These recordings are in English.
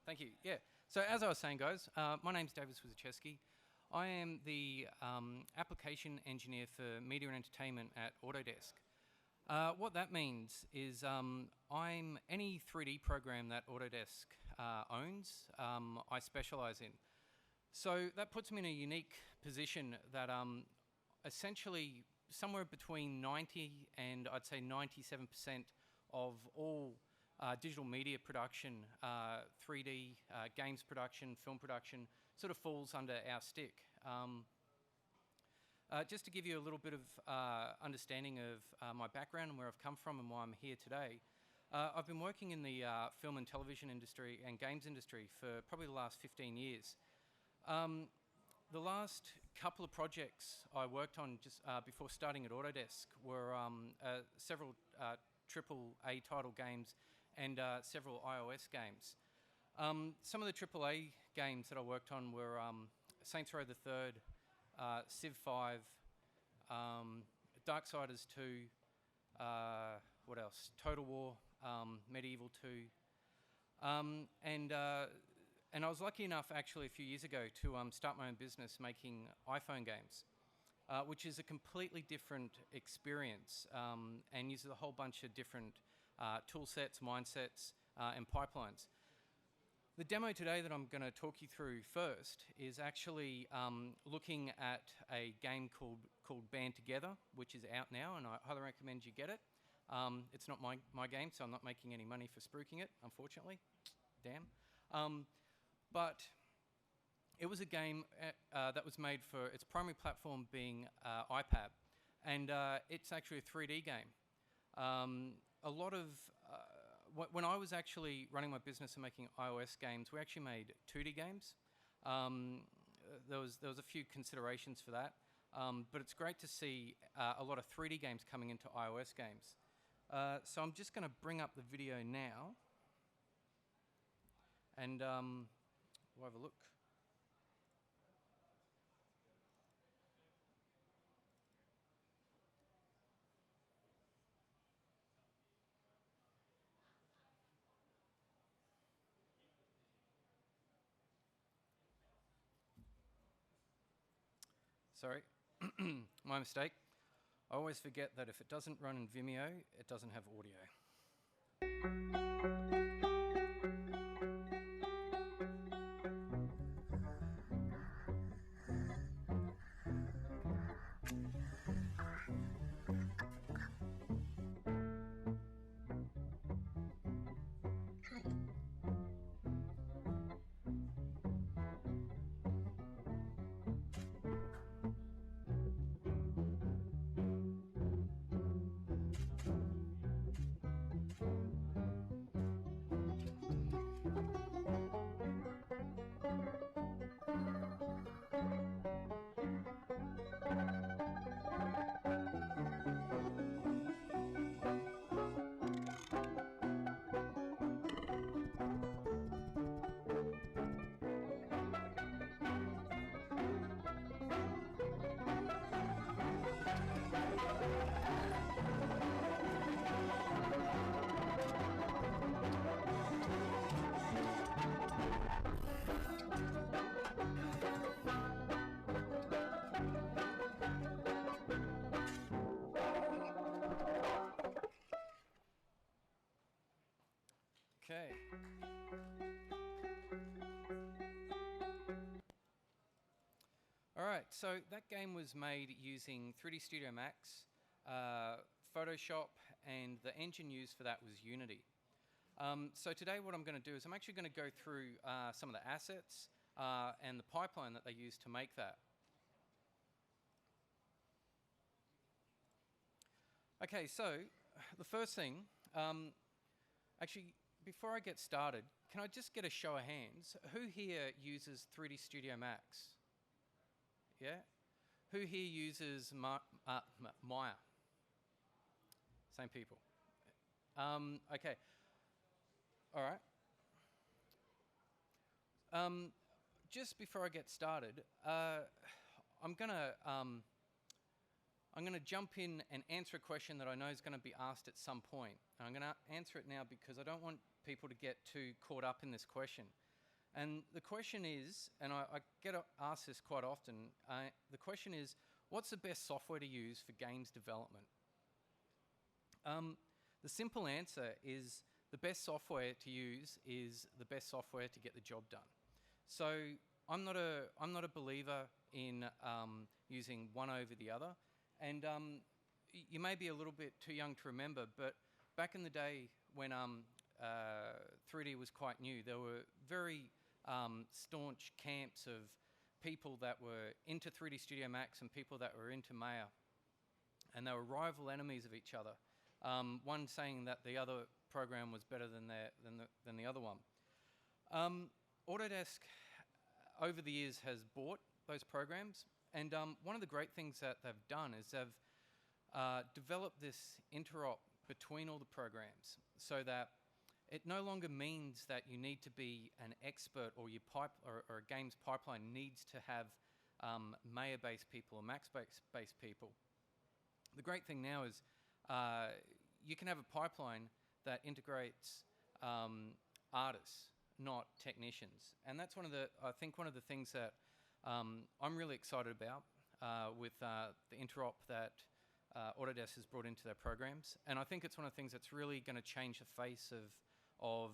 Thank you. Yeah. So as I was saying, guys, my name's David Swizaczeski. I am the application engineer for media and entertainment at Autodesk. What that means is I'm any 3D program that Autodesk owns, I specialize in. So that puts me in a unique position that essentially somewhere between 90 and I'd say 97% of all digital media production, 3D games production, film production, sort of falls under our stick. Just to give you a little bit of understanding of my background and where I've come from and why I'm here today, I've been working in the film and television industry and games industry for probably the last 15 years. The last couple of projects I worked on just before starting at Autodesk were several AAA title games and several iOS games. Some of the AAA games that I worked on were Saints Row the Third, Civ 5, Darksiders 2, what else? Total War, Medieval 2, and I was lucky enough actually a few years ago to start my own business making iPhone games, which is a completely different experience and uses a whole bunch of different tool sets, mindsets, and pipelines. The demo today that I'm going to talk you through first is actually looking at a game called Band Together, which is out now, and I highly recommend you get it. It's not my game, so I'm not making any money for spruiking it, unfortunately. Damn. But it was a game that was made for its primary platform being iPad, and it's actually a 3D game. A lot of when I was actually running my business and making iOS games, we actually made 2D games. There was a few considerations for that, but it's great to see a lot of 3D games coming into iOS games. So I'm just going to bring up the video now, and we'll have a look. Sorry, my mistake. I always forget that if it doesn't run in Vimeo, it doesn't have audio. Okay. All right, so that game was made using 3D Studio Max, Photoshop, and the engine used for that was Unity. So today what I'm going to do is I'm actually going to go through some of the assets and the pipeline that they used to make that. Okay, so the first thing, actually, before I get started, can I just get a show of hands? Who here uses 3D Studio Max? Yeah? Who here uses Maya? Same people. Okay. All right. Just before I get started, I'm gonna jump in and answer a question that I know is going to be asked at some point. And I'm going to answer it now because I don't want people to get too caught up in this question. And the question is, and I get asked this quite often, the question is, what's the best software to use for games development? The simple answer is the best software to use is the best software to get the job done. So I'm not a believer in using one over the other. And you may be a little bit too young to remember, but back in the day when 3D was quite new, there were very staunch camps of people that were into 3D Studio Max and people that were into Maya. And they were rival enemies of each other. One saying that the other program was better than the other one. Autodesk, over the years, has bought those programs. And one of the great things that they've done is they've developed this interop between all the programs so that it no longer means that you need to be an expert or your or a games pipeline needs to have Maya-based people or Max-based people. The great thing now is you can have a pipeline that integrates artists, not technicians. And that's I think one of the things that I'm really excited about with the interop that Autodesk has brought into their programs. And I think it's one of the things that's really going to change the face of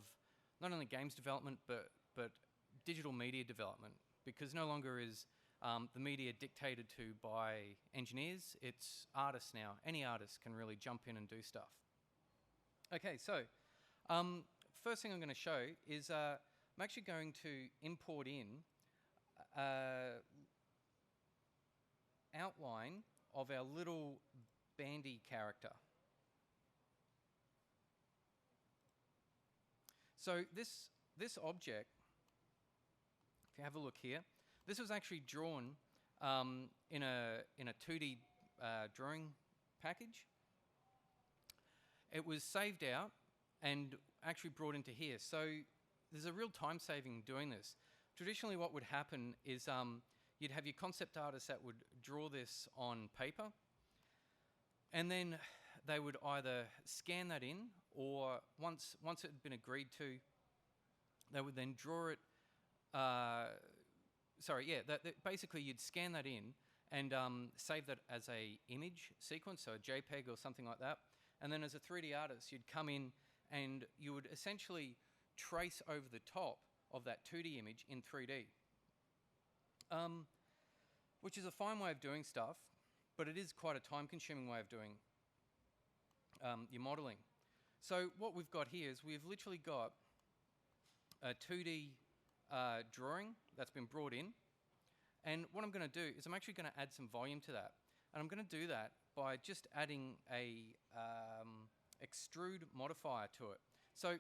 not only games development, but digital media development. Because no longer is the media dictated to by engineers, it's artists now. Any artist can really jump in and do stuff. Okay, so first thing I'm going to show is I'm actually going to import in outline of our little bandy character. So this object, if you have a look here, this was actually drawn in a 2D drawing package. It was saved out and actually brought into here. So there's a real time saving doing this. Traditionally what would happen is you'd have your concept artists that would draw this on paper, and then they would either scan that in, or once it had been agreed to, they would then draw it. Basically you'd scan that in and save that as a image sequence, so a JPEG or something like that. And then as a 3D artist, you'd come in and you would essentially trace over the top of that 2D image in 3D, which is a fine way of doing stuff, but it is quite a time-consuming way of doing your modeling. So what we've got here is we've literally got a 2D drawing that's been brought in, and what I'm going to do is I'm actually going to add some volume to that, and I'm going to do that by just adding a extrude modifier to it. So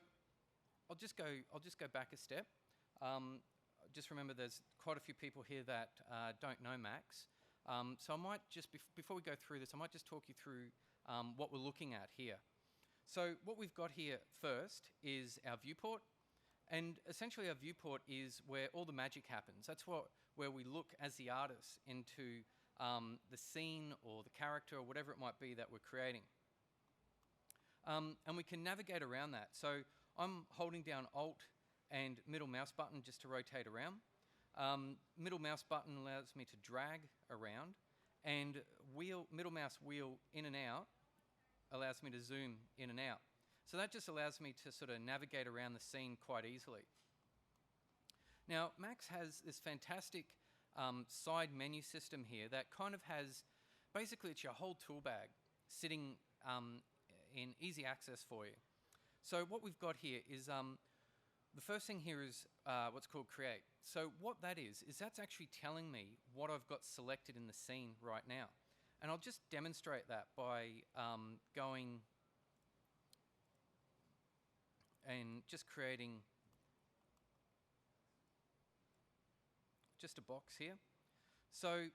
I'll just go back a step. Just remember there's quite a few people here that don't know Max. So I might just, before we go through this, I might just talk you through what we're looking at here. So what we've got here first is our viewport. And essentially our viewport is where all the magic happens. That's where we look as the artist into the scene or the character or whatever it might be that we're creating. And we can navigate around that. So I'm holding down Alt and middle mouse button just to rotate around. Middle mouse button allows me to drag around, and middle mouse wheel in and out allows me to zoom in and out. So that just allows me to sort of navigate around the scene quite easily. Now, Max has this fantastic side menu system here that kind of has, basically it's your whole tool bag sitting in easy access for you. So what we've got here is, the first thing here is what's called create. So what that is that's actually telling me what I've got selected in the scene right now. And I'll just demonstrate that by going and just creating just a box here. So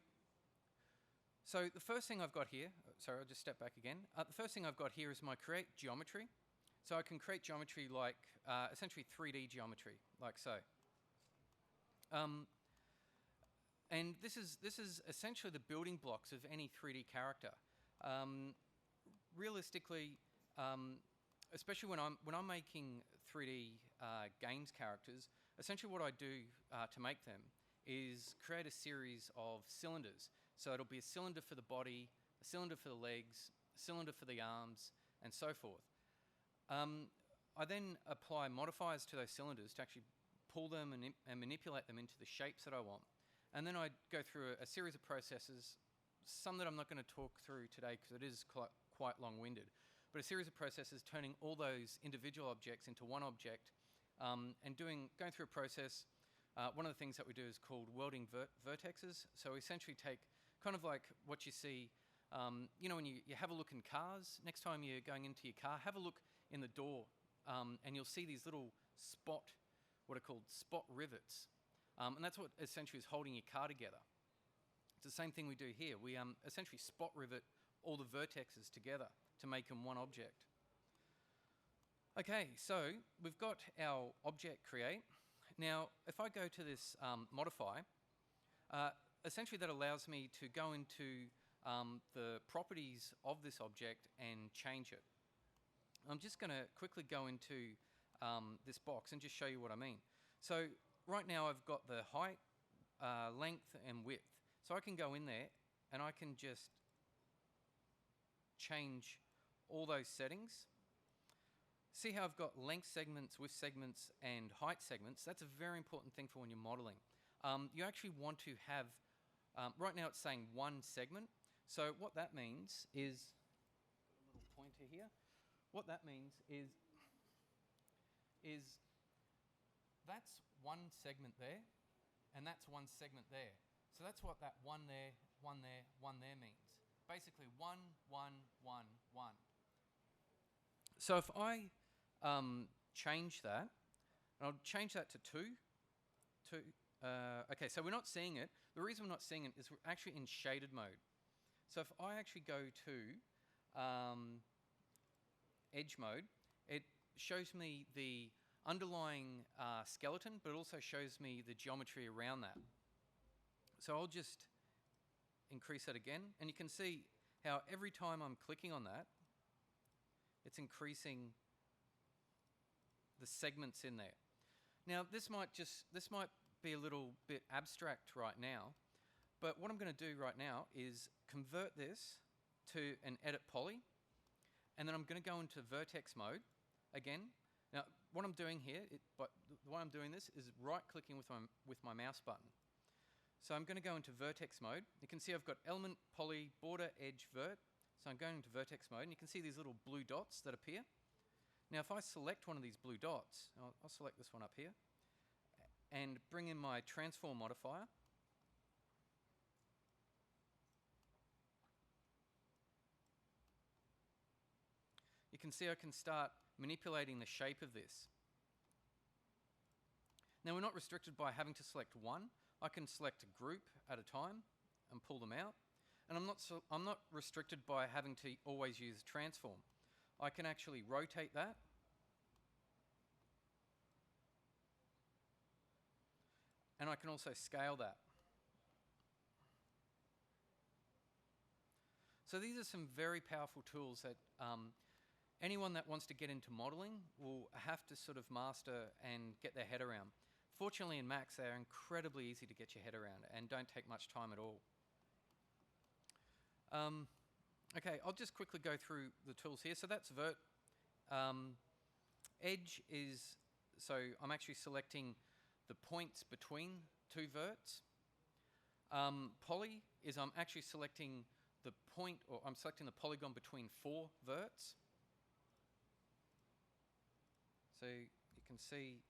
the first thing I've got here, sorry, I'll just step back again. The first thing I've got here is my create geometry. So I can create geometry like, essentially 3D geometry, like so. And this is essentially the building blocks of any 3D character. Realistically, especially when I'm making 3D games characters, essentially what I do to make them is create a series of cylinders. So it'll be a cylinder for the body, a cylinder for the legs, a cylinder for the arms, and so forth. I then apply modifiers to those cylinders to actually pull them and manipulate them into the shapes that I want. And then I go through a series of processes, some that I'm not going to talk through today because it is quite long-winded, but a series of processes turning all those individual objects into one object, and going through a process. One of the things that we do is called welding vertexes. So we essentially take kind of like what you see, you know, when you have a look in cars. Next time you're going into your car, have a look in the door, and you'll see these little what are called spot rivets. And that's what essentially is holding your car together. It's the same thing we do here. We essentially spot rivet all the vertexes together to make them one object. Okay, so we've got our object create. Now, if I go to this modify, essentially that allows me to go into the properties of this object and change it. I'm just going to quickly go into this box and just show you what I mean. So right now I've got the height, length and width. So I can go in there and I can just change all those settings. See how I've got length segments, width segments and height segments. That's a very important thing for when you're modeling. You actually want to have, right now it's saying one segment. So what that means is, got a little pointer here. What that means is that's one segment there, and that's one segment there. So that's what that one there, one there, one there means. Basically 1, 1, 1, 1. So if I change that, and I'll change that to 2. Okay, so we're not seeing it. The reason we're not seeing it is we're actually in shaded mode. So if I actually go to edge mode, it shows me the underlying skeleton, but it also shows me the geometry around that. So I'll just increase that again, and you can see how every time I'm clicking on that, it's increasing the segments in there. Now this might be a little bit abstract right now, but what I'm going to do right now is convert this to an edit poly, and then I'm going to go into vertex mode again. Now what I'm doing here, the way I'm doing this is right clicking with my mouse button. So I'm going to go into vertex mode. You can see I've got element, poly, border, edge, vert. So I'm going into vertex mode, and you can see these little blue dots that appear. Now if I select one of these blue dots, I'll select this one up here, and bring in my transform modifier. You can see I can start manipulating the shape of this. Now we're not restricted by having to select one. I can select a group at a time and pull them out. And I'm not restricted by having to always use transform. I can actually rotate that. And I can also scale that. So these are some very powerful tools that anyone that wants to get into modeling will have to sort of master and get their head around. Fortunately in Max, they're incredibly easy to get your head around and don't take much time at all. Okay, I'll just quickly go through the tools here. So that's vert. Edge is, so I'm actually selecting the points between two verts. Poly is I'm actually selecting the point, or I'm selecting the polygon between 4 verts. So you can see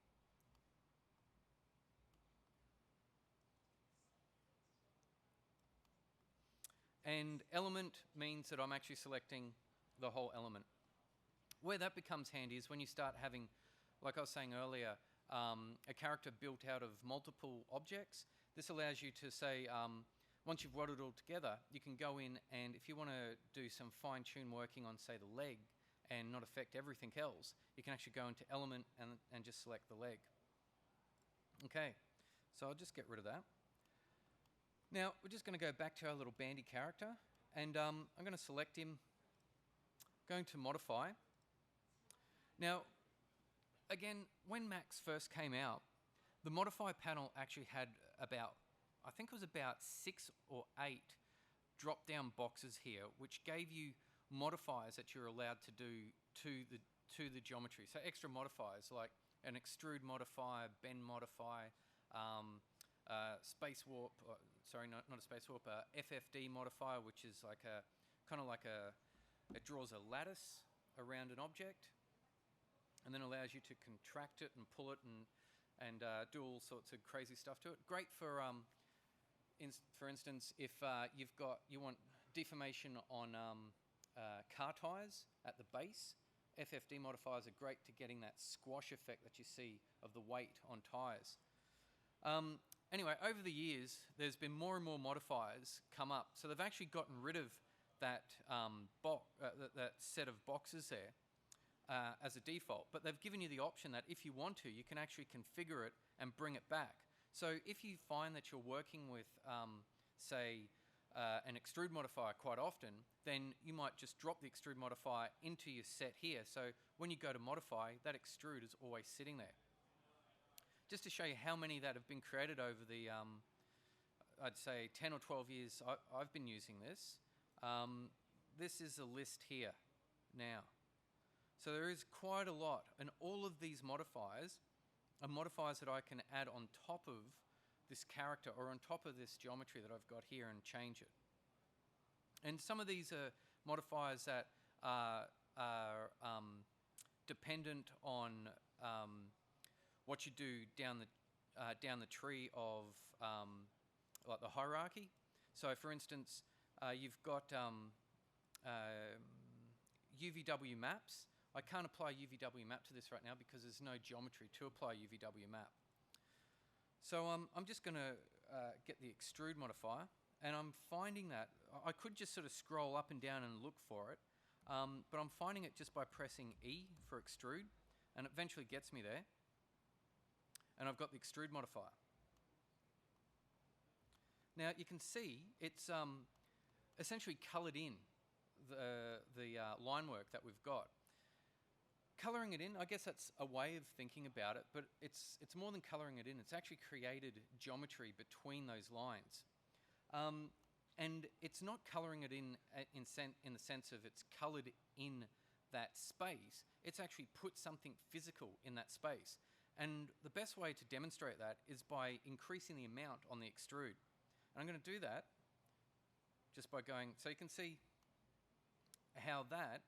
and element means that I'm actually selecting the whole element. Where that becomes handy is when you start having, like I was saying earlier, a character built out of multiple objects. This allows you to say, once you've welded it all together, you can go in and if you want to do some fine-tune working on, say, the leg and not affect everything else, you can actually go into element and just select the leg. Okay, so I'll just get rid of that. Now, we're just going to go back to our little bandy character, and I'm going to select him, going to modify. Now, again, when Max first came out, The modify panel actually had about, I think it was about 6 or 8 drop-down boxes here, which gave you modifiers that you're allowed to do to the geometry. So extra modifiers like an extrude modifier, bend modifier, space warp. Sorry, not a space warp. FFD modifier, which is like a kind of like it draws a lattice around an object, and then allows you to contract it and pull it and do all sorts of crazy stuff to it. Great for instance, if you want deformation on car tires at the base, FFD modifiers are great to getting that squash effect that you see of the weight on tires. Anyway, over the years, there's been more and more modifiers come up. So they've actually gotten rid of that that set of boxes there as a default, but they've given you the option that if you want to, you can actually configure it and bring it back. So if you find that you're working with, say, an extrude modifier quite often, then you might just drop the extrude modifier into your set here. So when you go to modify, that extrude is always sitting there. Just to show you how many that have been created over the, I'd say 10 or 12 years I've been using this. This is a list here now. So there is quite a lot, and all of these modifiers are modifiers that I can add on top of this character or on top of this geometry that I've got here and change it. And some of these are modifiers that are dependent on what you do down the tree of like the hierarchy. So for instance, you've got UVW maps. I can't apply UVW map to this right now because there's no geometry to apply UVW map. So I'm just going to get the extrude modifier, and I'm finding that I could just sort of scroll up and down and look for it, but I'm finding it just by pressing E for extrude, and it eventually gets me there. And I've got the extrude modifier. Now you can see it's essentially coloured in the line work that we've got. Colouring it in, I guess that's a way of thinking about it, but it's more than colouring it in. It's actually created geometry between those lines. And it's not colouring it in the sense of it's coloured in that space. It's actually put something physical in that space. And the best way to demonstrate that is by increasing the amount on the extrude. And I'm going to do that just by going, so you can see how that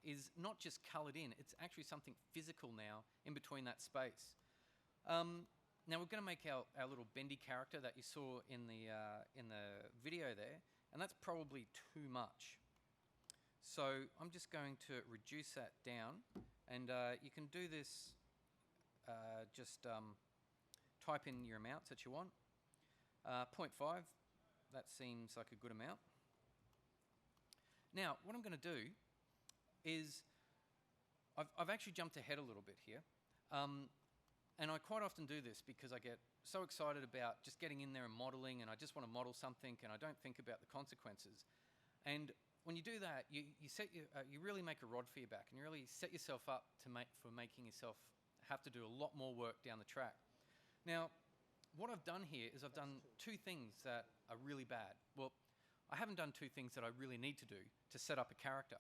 is not just coloured in, it's actually something physical now in between that space. Now we're going to make our little bendy character that you saw in the video there, and that's probably too much. So I'm just going to reduce that down, and you can do this, just type in your amounts that you want. 0.5, that seems like a good amount. Now what I'm going to do is I've actually jumped ahead a little bit here, and I quite often do this because I get so excited about just getting in there and modeling, and I just want to model something and I don't think about the consequences. And when you do that, you really make a rod for your back, and you really set yourself up for making yourself have to do a lot more work down the track. Now what I've done here is I've done two things that are really bad. Well, I haven't done two things that I really need to do to set up a character.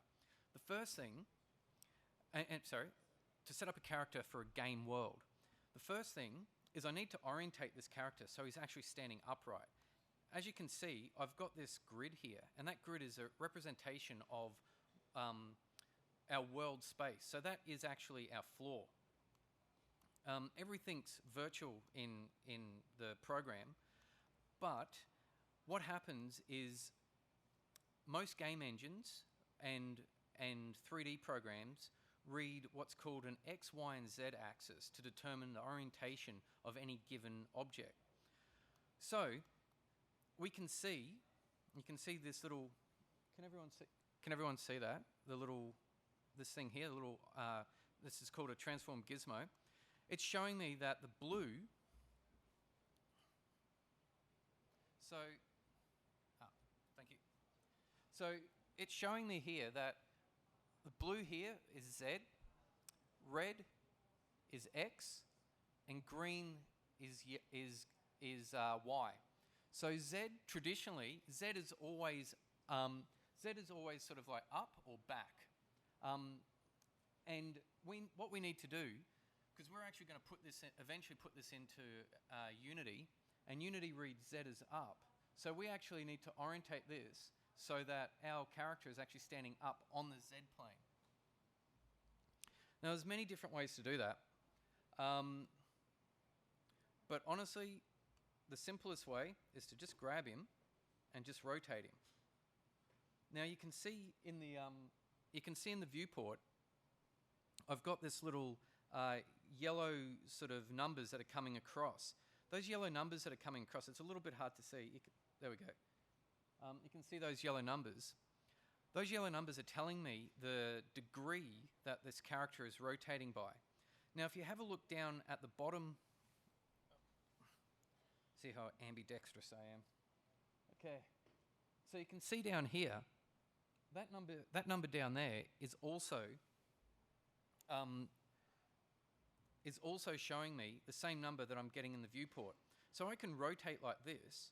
The first thing, to set up a character for a game world. The first thing is I need to orientate this character so he's actually standing upright. As you can see, I've got this grid here, and that grid is a representation of our world space. So that is actually our floor. Everything's virtual in the program, but what happens is most game engines and 3D programs read what's called an X, Y, and Z axis to determine the orientation of any given object. So we can see, you can see this little, can everyone see that? This thing here, this is called a transform gizmo. It's showing me that the blue, thank you. So it's showing me here that the blue here is Z, red is X, and green is Y. So traditionally, Z is always sort of like up or back. And what we need to do, because we're actually going to eventually put this into Unity, and Unity reads Z as up. So we actually need to orientate this so that our character is actually standing up on the Z plane. Now, there's many different ways to do that. But honestly, the simplest way is to just grab him and just rotate him. Now you can see in the viewport, I've got this little yellow sort of numbers that are coming across. Those yellow numbers that are coming across, it's a little bit hard to see. There we go. You can see those yellow numbers. Those yellow numbers are telling me the degree that this character is rotating by. Now, if you have a look down at the bottom, see how ambidextrous I am. Okay, so you can see down here, that number down there is also showing me the same number that I'm getting in the viewport. So I can rotate like this,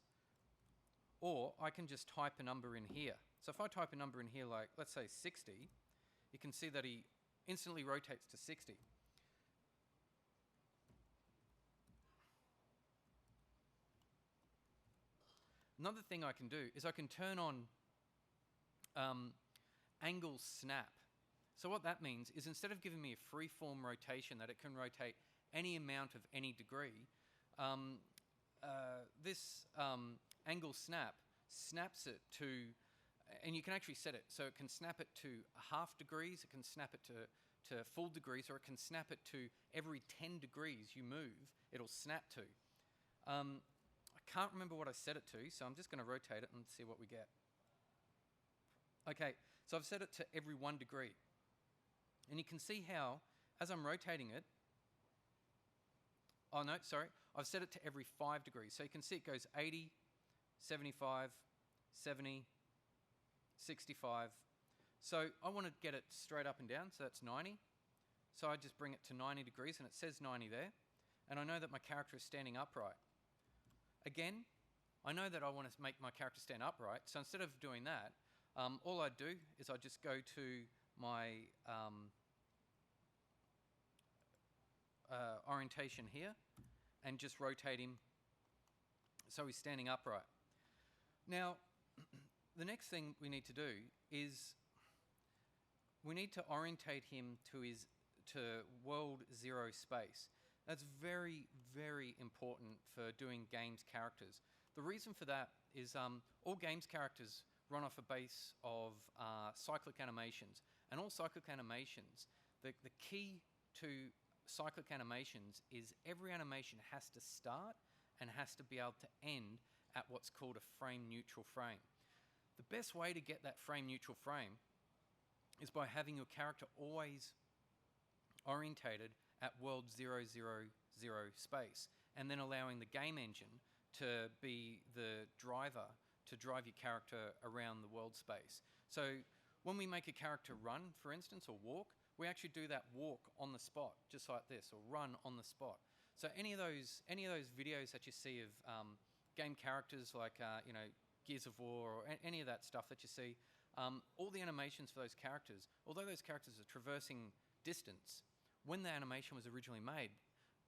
or I can just type a number in here. So if I type a number in here like, let's say 60, you can see that he instantly rotates to 60. Another thing I can do is I can turn on angle snap. So what that means is instead of giving me a free-form rotation that it can rotate any amount of any degree, this angle snap snaps it to, and you can actually set it, so it can snap it to half degrees, it can snap it to full degrees, or it can snap it to every 10 degrees you move, it'll snap to. I can't remember what I set it to, so I'm just going to rotate it and see what we get. Okay, so I've set it to every 1 degree. And you can see how, as I'm rotating it, oh no, sorry, I've set it to every 5 degrees. So you can see it goes 80, 75, 70, 65. So I want to get it straight up and down, so that's 90. So I just bring it to 90 degrees, and it says 90 there. And I know that my character is standing upright. Again, I know that I want to make my character stand upright, so instead of doing that, all I do is I just go to my orientation here and just rotate him so he's standing upright. Now, the next thing we need to do is we need to orientate him to world 0 space. That's very, very important for doing games characters. The reason for that is all games characters run off a base of cyclic animations. And all cyclic animations, the key to cyclic animations is every animation has to start and has to be able to end at what's called a frame neutral frame. The best way to get that frame neutral frame is by having your character always orientated at world 0, 0, 0 space, and then allowing the game engine to be the driver to drive your character around the world space. So when we make a character run, for instance, or walk, we actually do that walk on the spot, just like this, or run on the spot. So any of those videos that you see of game characters like Gears of War or any of that stuff that you see, all the animations for those characters, although those characters are traversing distance, when the animation was originally made,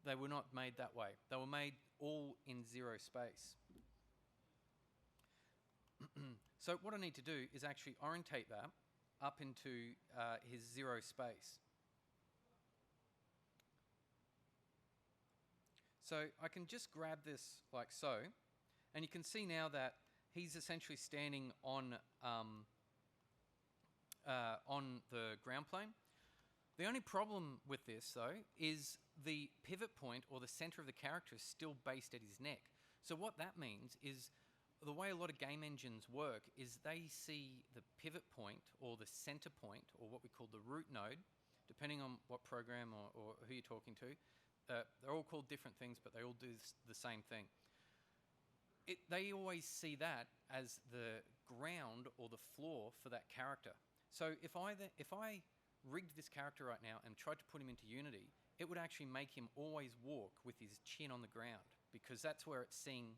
they were not made that way. They were made all in 0 space. So what I need to do is actually orientate that up into his 0 space. So I can just grab this like so, and you can see now that he's essentially standing on the ground plane. The only problem with this, though, is the pivot point or the center of the character is still based at his neck. So what that means is the way a lot of game engines work is they see the pivot point or the center point, or what we call the root node, depending on what program or who you're talking to. They're all called different things, but they all do the same thing. They always see that as the ground or the floor for that character. So if I rigged this character right now and tried to put him into Unity, it would actually make him always walk with his chin on the ground, because that's where it's seeing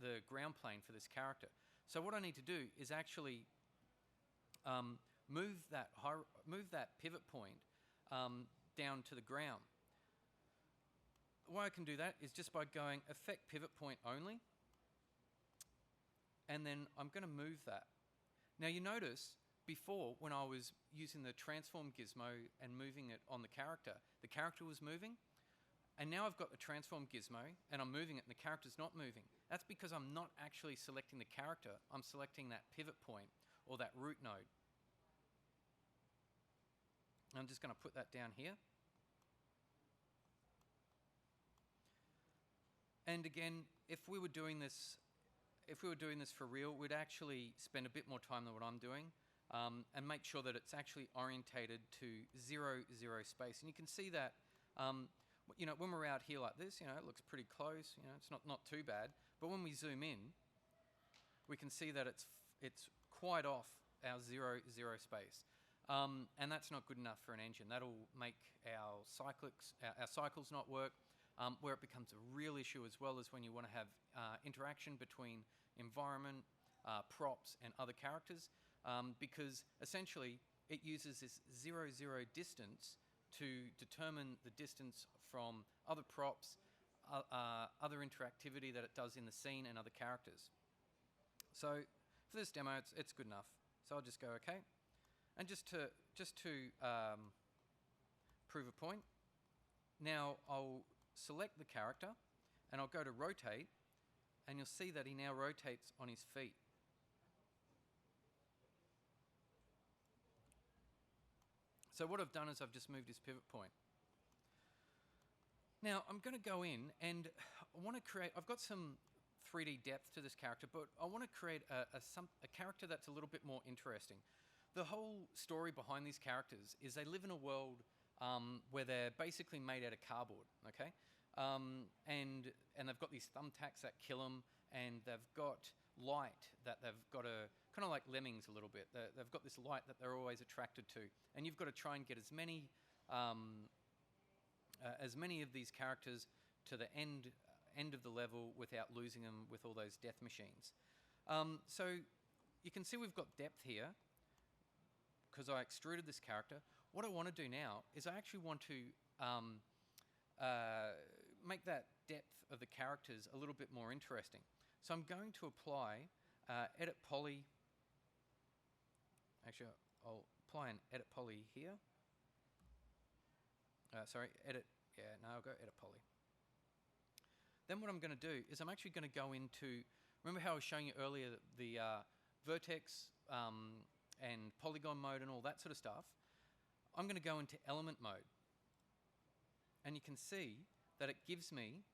the ground plane for this character. So what I need to do is actually move that pivot point down to the ground. The way I can do that is just by going Effect Pivot Point Only, and then I'm going to move that. Now you notice before, when I was using the transform gizmo and moving it on the character was moving, and now I've got the transform gizmo and I'm moving it and the character's not moving. That's because I'm not actually selecting the character, I'm selecting that pivot point or that root node. I'm just going to put that down here. And again, if we were doing this for real, we'd actually spend a bit more time than what I'm doing, and make sure that it's actually orientated to 0, 0 space. And you can see that, you know, when we're out here like this, you know, it looks pretty close. You know, it's not too bad. But when we zoom in, we can see that it's quite off our 0, 0 space. And that's not good enough for an engine. That'll make our cycles not work. Where it becomes a real issue as well is when you want to have interaction between environment, props, and other characters, because essentially it uses this 0, 0 distance to determine the distance from other props, other interactivity that it does in the scene and other characters. So for this demo, it's good enough. So I'll just go OK. And just to prove a point, now I'll select the character and I'll go to rotate, and you'll see that he now rotates on his feet. So what I've done is I've just moved his pivot point. Now I'm going to go in and I want to create, I've got some 3D depth to this character, but I want to create a character that's a little bit more interesting. The whole story behind these characters is they live in a world where they're basically made out of cardboard, okay? And they've got these thumbtacks that kill them, and they've got light that they've got to, kind of like lemmings a little bit. They've got this light that they're always attracted to, and you've got to try and get as many of these characters to the end of the level without losing them with all those death machines. So you can see we've got depth here because I extruded this character. What I want to do now is I actually want to make that depth of the characters a little bit more interesting. So I'm going to apply Edit Poly. Actually, I'll apply an Edit Poly here. Sorry, Edit. Yeah, no, I'll go Edit Poly. Then what I'm going to do is I'm actually going to go into, remember how I was showing you earlier the vertex and polygon mode and all that sort of stuff? I'm going to go into element mode. And you can see that it gives me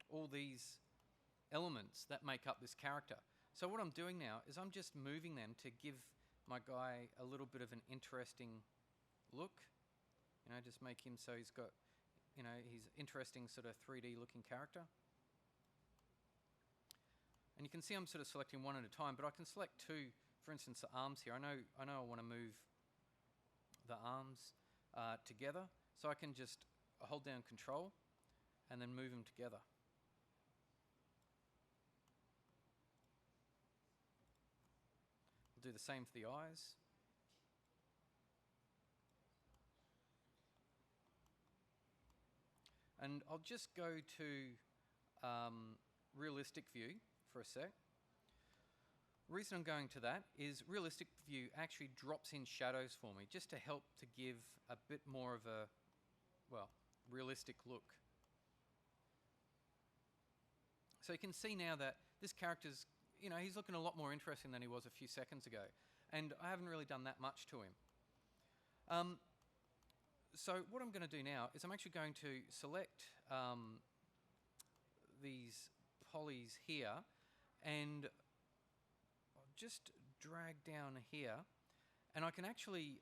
all these elements that make up this character. So what I'm doing now is I'm just moving them to give my guy a little bit of an interesting look. You know, just make him so he's got, you know, he's interesting sort of 3D looking character. And you can see I'm sort of selecting one at a time, but I can select two, for instance, the arms here. I know I want to move the arms together, so I can just hold down Control and then move them together. I'll do the same for the eyes. And I'll just go to realistic view for a sec. The reason I'm going to that is realistic view actually drops in shadows for me, just to help to give a bit more of a, well, realistic look. So you can see now that this character's, you know, he's looking a lot more interesting than he was a few seconds ago. And I haven't really done that much to him. So what I'm going to do now is I'm actually going to select these polys here, and I'll just drag down here, and I can actually,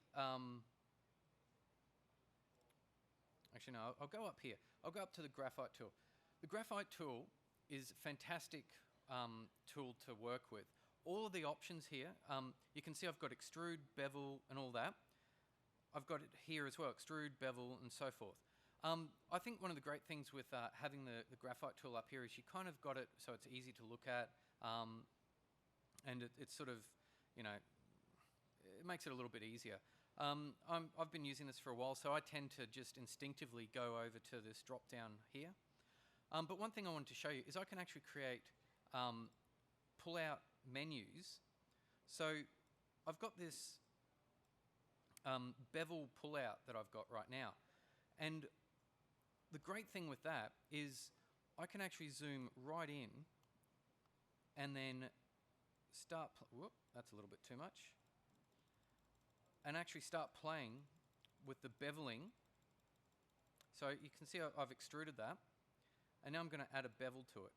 actually no, I'll go up here. I'll go up to the graphite tool. The graphite tool is a fantastic tool to work with. all of the options here, you can see I've got extrude, bevel, and all that. I've got it here as well, extrude, bevel, and so forth. I think one of the great things with having the graphite tool up here is you kind of got it so it's easy to look at, and it's sort of, you know, it makes it a little bit easier. I've been using this for a while, so I tend to just instinctively go over to this drop down here. But one thing I wanted to show you is I can actually create pull-out menus. So I've got this bevel pull-out that I've got right now. And the great thing with that is I can actually zoom right in and then start, whoop, that's a little bit too much, and actually start playing with the beveling. So you can see I've extruded that, and now I'm going to add a bevel to it.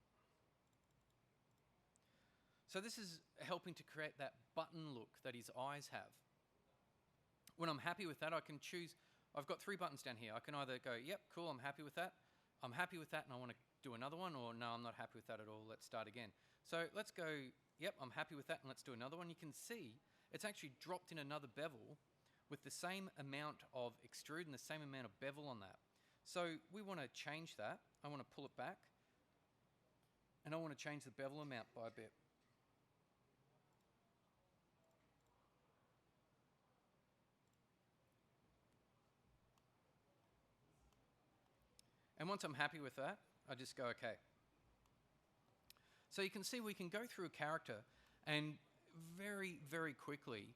So this is helping to create that button look that his eyes have. When I'm happy with that, I can choose. I've got 3 buttons down here. I can either go, yep, cool, I'm happy with that, and I want to do another one, or no, I'm not happy with that at all, let's start again. So let's go, yep, I'm happy with that, and let's do another one. You can see it's actually dropped in another bevel with the same amount of extrude and the same amount of bevel on that. So we want to change that. I want to pull it back, and I want to change the bevel amount by a bit. And once I'm happy with that, I just go OK. So you can see we can go through a character and very, very quickly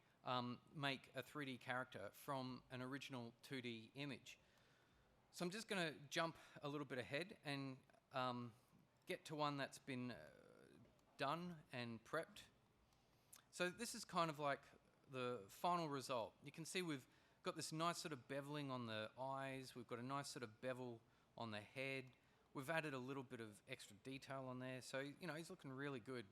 make a 3D character from an original 2D image. So I'm just going to jump a little bit ahead and get to one that's been done and prepped. So this is kind of like the final result. You can see we've got this nice sort of beveling on the eyes. We've got a nice sort of bevel on the head. We've added a little bit of extra detail on there. So, you know, he's looking really good.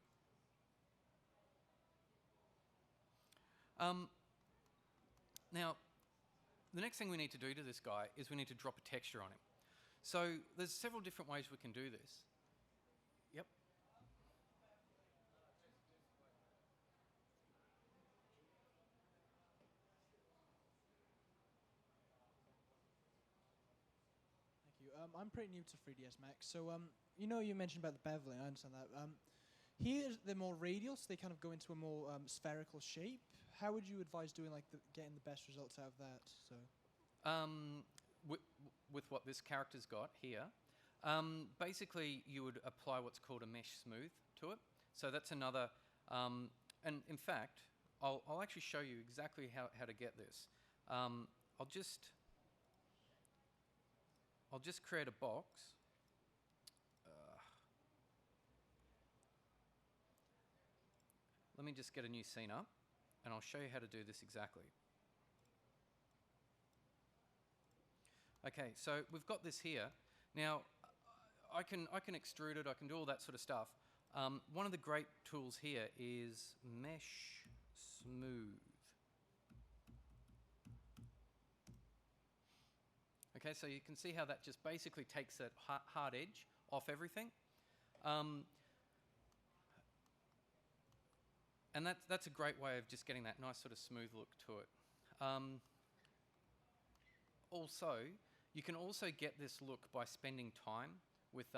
Now, the next thing we need to do to this guy is we need to drop a texture on him. So there's several different ways we can do this. Yep. Thank you. I'm pretty new to 3ds Max, so you know, you mentioned about the beveling. I understand that. Here they're more radial, so they kind of go into a more spherical shape. How would you advise doing like getting the best results out of that? So, with what this character's got here, basically you would apply what's called a mesh smooth to it. So that's another, and in fact, I'll actually show you exactly how to get this. I'll just create a box. Let me just get a new scene up, and I'll show you how to do this exactly. Okay, so we've got this here. Now, I can extrude it, I can do all that sort of stuff. One of the great tools here is Mesh Smooth. Okay, so you can see how that just basically takes that hard edge off everything. And that's a great way of just getting that nice sort of smooth look to it. Also, you can also get this look by spending time with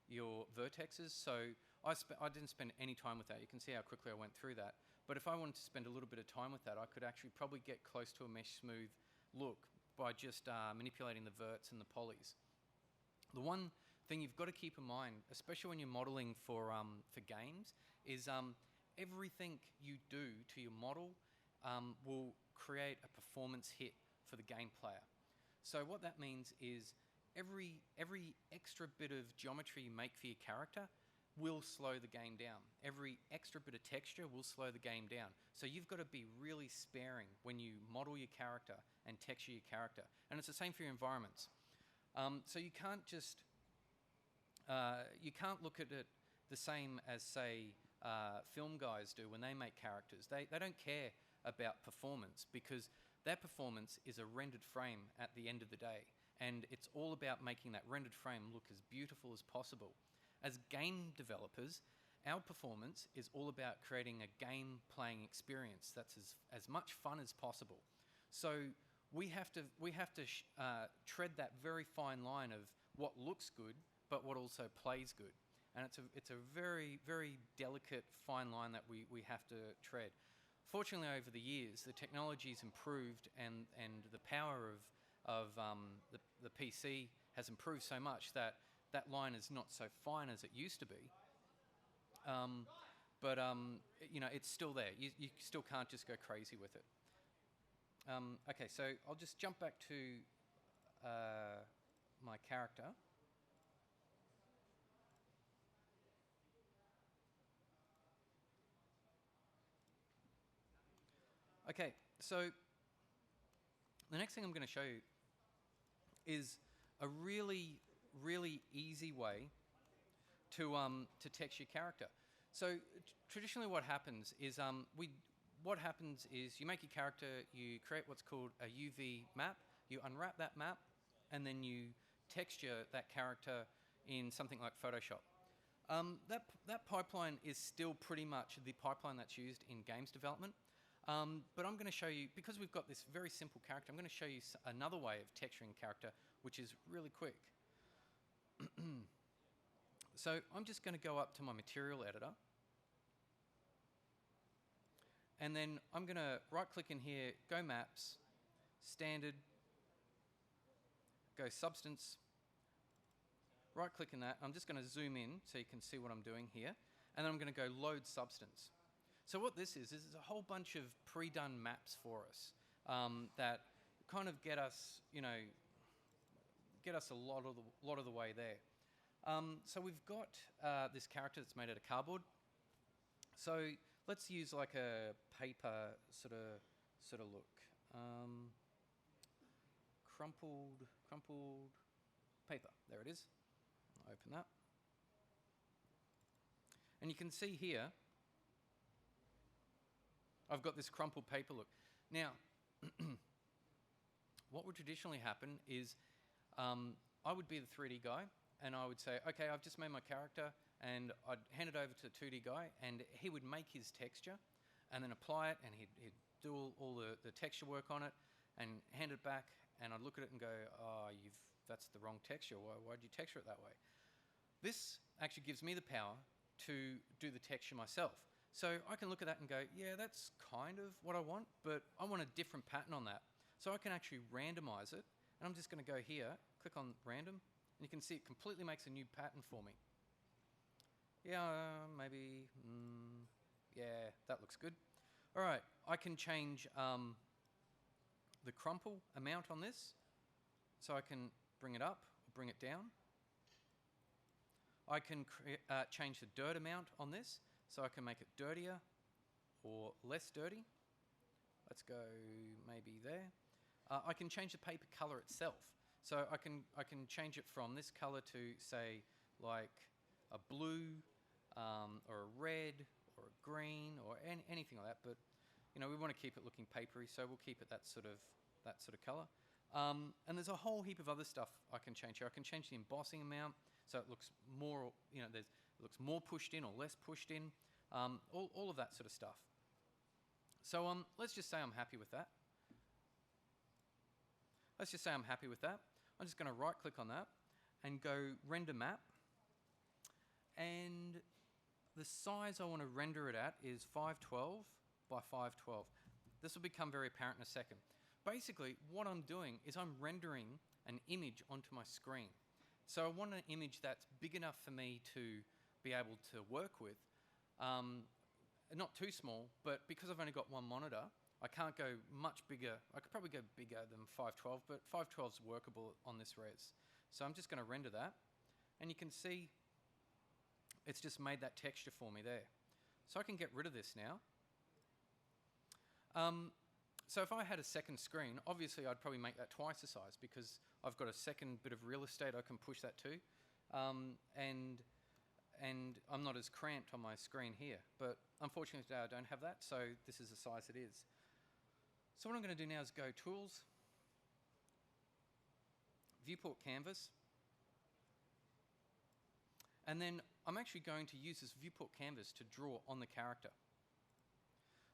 your vertexes. So I didn't spend any time with that. You can see how quickly I went through that. But if I wanted to spend a little bit of time with that, I could actually probably get close to a mesh smooth look by just manipulating the verts and the polys. The one thing you've got to keep in mind, especially when you're modeling for games, is everything you do to your model will create a performance hit for the game player. So what that means is every extra bit of geometry you make for your character will slow the game down. Every extra bit of texture will slow the game down. So you've got to be really sparing when you model your character and texture your character. And it's the same for your environments. So you can't just you can't look at it the same as, say, film guys do when they make characters. They don't care about performance because their performance is a rendered frame at the end of the day. And it's all about making that rendered frame look as beautiful as possible. As game developers, Our performance is all about creating a game playing experience that's as much fun as possible. So we have to tread that very fine line of what looks good, but what also plays good. And it's a very, very delicate fine line that we have to tread. Fortunately, over the years, the technology's improved, and the power of the PC has improved so much that that line is not so fine as it used to be. But you know, it's still there. You still can't just go crazy with it. Okay, so I'll just jump back to my character. Okay, so the next thing I'm going to show you is a really, really easy way to text your character. So traditionally, what happens is you make your character, you create what's called a UV map, you unwrap that map, and then you texture that character in something like Photoshop. That pipeline is still pretty much the pipeline that's used in games development. But I'm going to show you, because we've got this very simple character, I'm going to show you another way of texturing a character, which is really quick. So I'm just going to go up to my material editor. And then I'm going to right-click in here, go Maps, Standard, go Substance, right-click in that. I'm just going to zoom in so you can see what I'm doing here. And then I'm going to go Load Substance. So what this is a whole bunch of pre-done maps for us that kind of get us, you know, a lot of the way there. So we've got this character that's made out of cardboard. So let's use like a paper sort of look. Crumpled paper. There it is. I'll open that. And you can see here, I've got this crumpled paper look. Now, what would traditionally happen is I would be the 3D guy, and I would say, okay, I've just made my character, and I'd hand it over to the 2D guy, and he would make his texture, and then apply it, and he'd do all the texture work on it, and hand it back, and I'd look at it and go, oh, that's the wrong texture. Why'd you texture it that way? This actually gives me the power to do the texture myself. So I can look at that and go, yeah, that's kind of what I want, but I want a different pattern on that. So I can actually randomize it, and I'm just going to go here, click on random, and you can see it completely makes a new pattern for me. Yeah, maybe, yeah, that looks good. All right, I can change the crumple amount on this, so I can bring it up, or bring it down. I can change the dirt amount on this, so I can make it dirtier or less dirty. Let's go maybe there. I can change the paper color itself. So I can change it from this color to, say, like a blue or a red or a green or anything like that. But you know, we want to keep it looking papery, so we'll keep it that sort of color. And there's a whole heap of other stuff I can change here. I can change the embossing amount, so it looks more, you know, it looks more pushed in or less pushed in. All of that sort of stuff. So let's just say I'm happy with that. I'm just going to right click on that and go render map. And the size I want to render it at is 512 by 512. This will become very apparent in a second. Basically, what I'm doing is I'm rendering an image onto my screen. So I want an image that's big enough for me to be able to work with. Not too small, but because I've only got one monitor, I can't go much bigger. I could probably go bigger than 512, but 512 is workable on this res. So I'm just going to render that, and you can see it's just made that texture for me there. So I can get rid of this now. So if I had a second screen, obviously I'd probably make that twice the size because I've got a second bit of real estate I can push that to. And I'm not as cramped on my screen here. But unfortunately today I don't have that, so this is the size it is. So what I'm going to do now is go Tools, Viewport Canvas, and then I'm actually going to use this viewport canvas to draw on the character.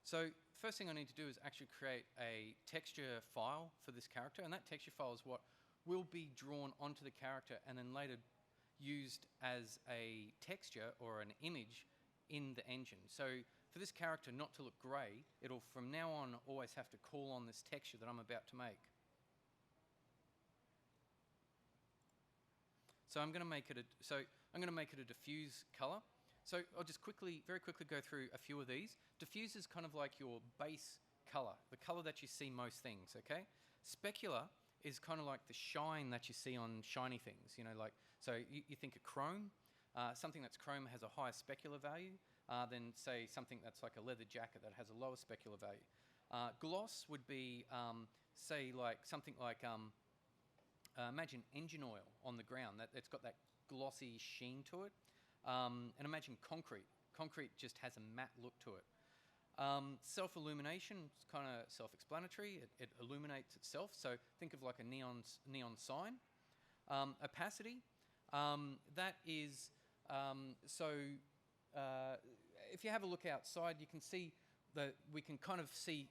So first thing I need to do is actually create a texture file for this character, and that texture file is what will be drawn onto the character and then later used as a texture or an image in the engine. So for this character not to look grey, it'll from now on always have to call on this texture that I'm about to make. So I'm going to make it a diffuse color. So I'll just very quickly go through a few of these. Diffuse is kind of like your base color, the color that you see most things, okay? Specular is kind of like the shine that you see on shiny things, you know, like, so you think of chrome, something that's chrome has a higher specular value than, say, something that's like a leather jacket that has a lower specular value. Gloss would be, say, like something like, imagine engine oil on the ground, it's got that glossy sheen to it. And imagine concrete. Concrete just has a matte look to it. Self-illumination is kind of self-explanatory. It illuminates itself. So think of like a neon sign. Opacity, that is, if you have a look outside, you can see that we can kind of see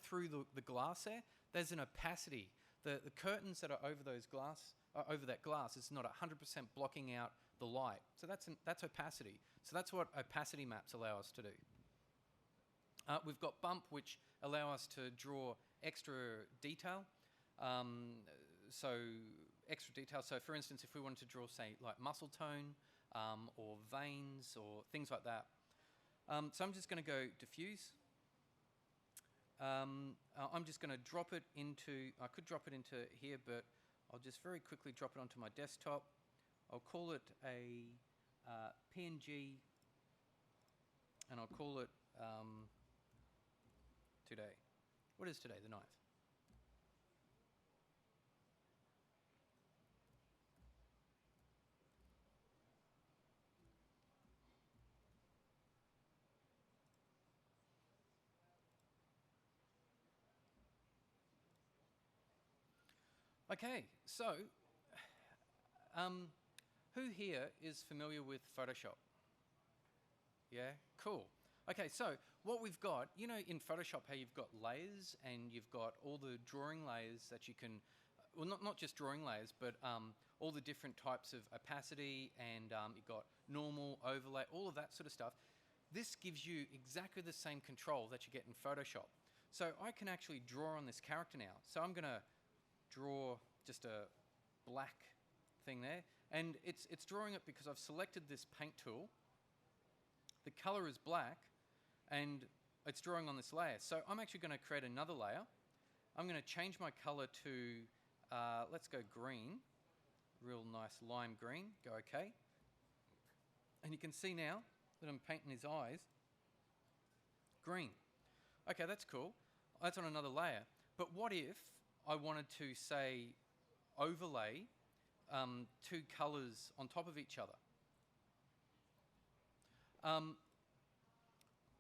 through the glass there. There's an opacity. The curtains that are over those glass, over that glass, is not 100% blocking out the light. So that's opacity. So that's what opacity maps allow us to do. We've got bump, which allow us to draw extra detail. So for instance, if we wanted to draw, say, like muscle tone or veins or things like that. So I'm just going to go diffuse. I'm just going to drop it into, I could drop it into here, but I'll just very quickly drop it onto my desktop. I'll call it a PNG, and I'll call it today. What is today? The 9th. Okay, so who here is familiar with Photoshop? Yeah, cool. Okay, so what we've got, you know, in Photoshop how you've got layers and you've got all the drawing layers that you can, well, not just drawing layers, but all the different types of opacity, and you've got normal, overlay, all of that sort of stuff. This gives you exactly the same control that you get in Photoshop. So I can actually draw on this character now. So I'm going to draw just a black thing there, and it's drawing it because I've selected this paint tool. The color is black, and it's drawing on this layer. So I'm actually going to create another layer. I'm going to change my color to, let's go green, real nice lime green, go OK. And you can see now that I'm painting his eyes green. Okay, that's cool. That's on another layer. But what if I wanted to, say, overlay two colors on top of each other?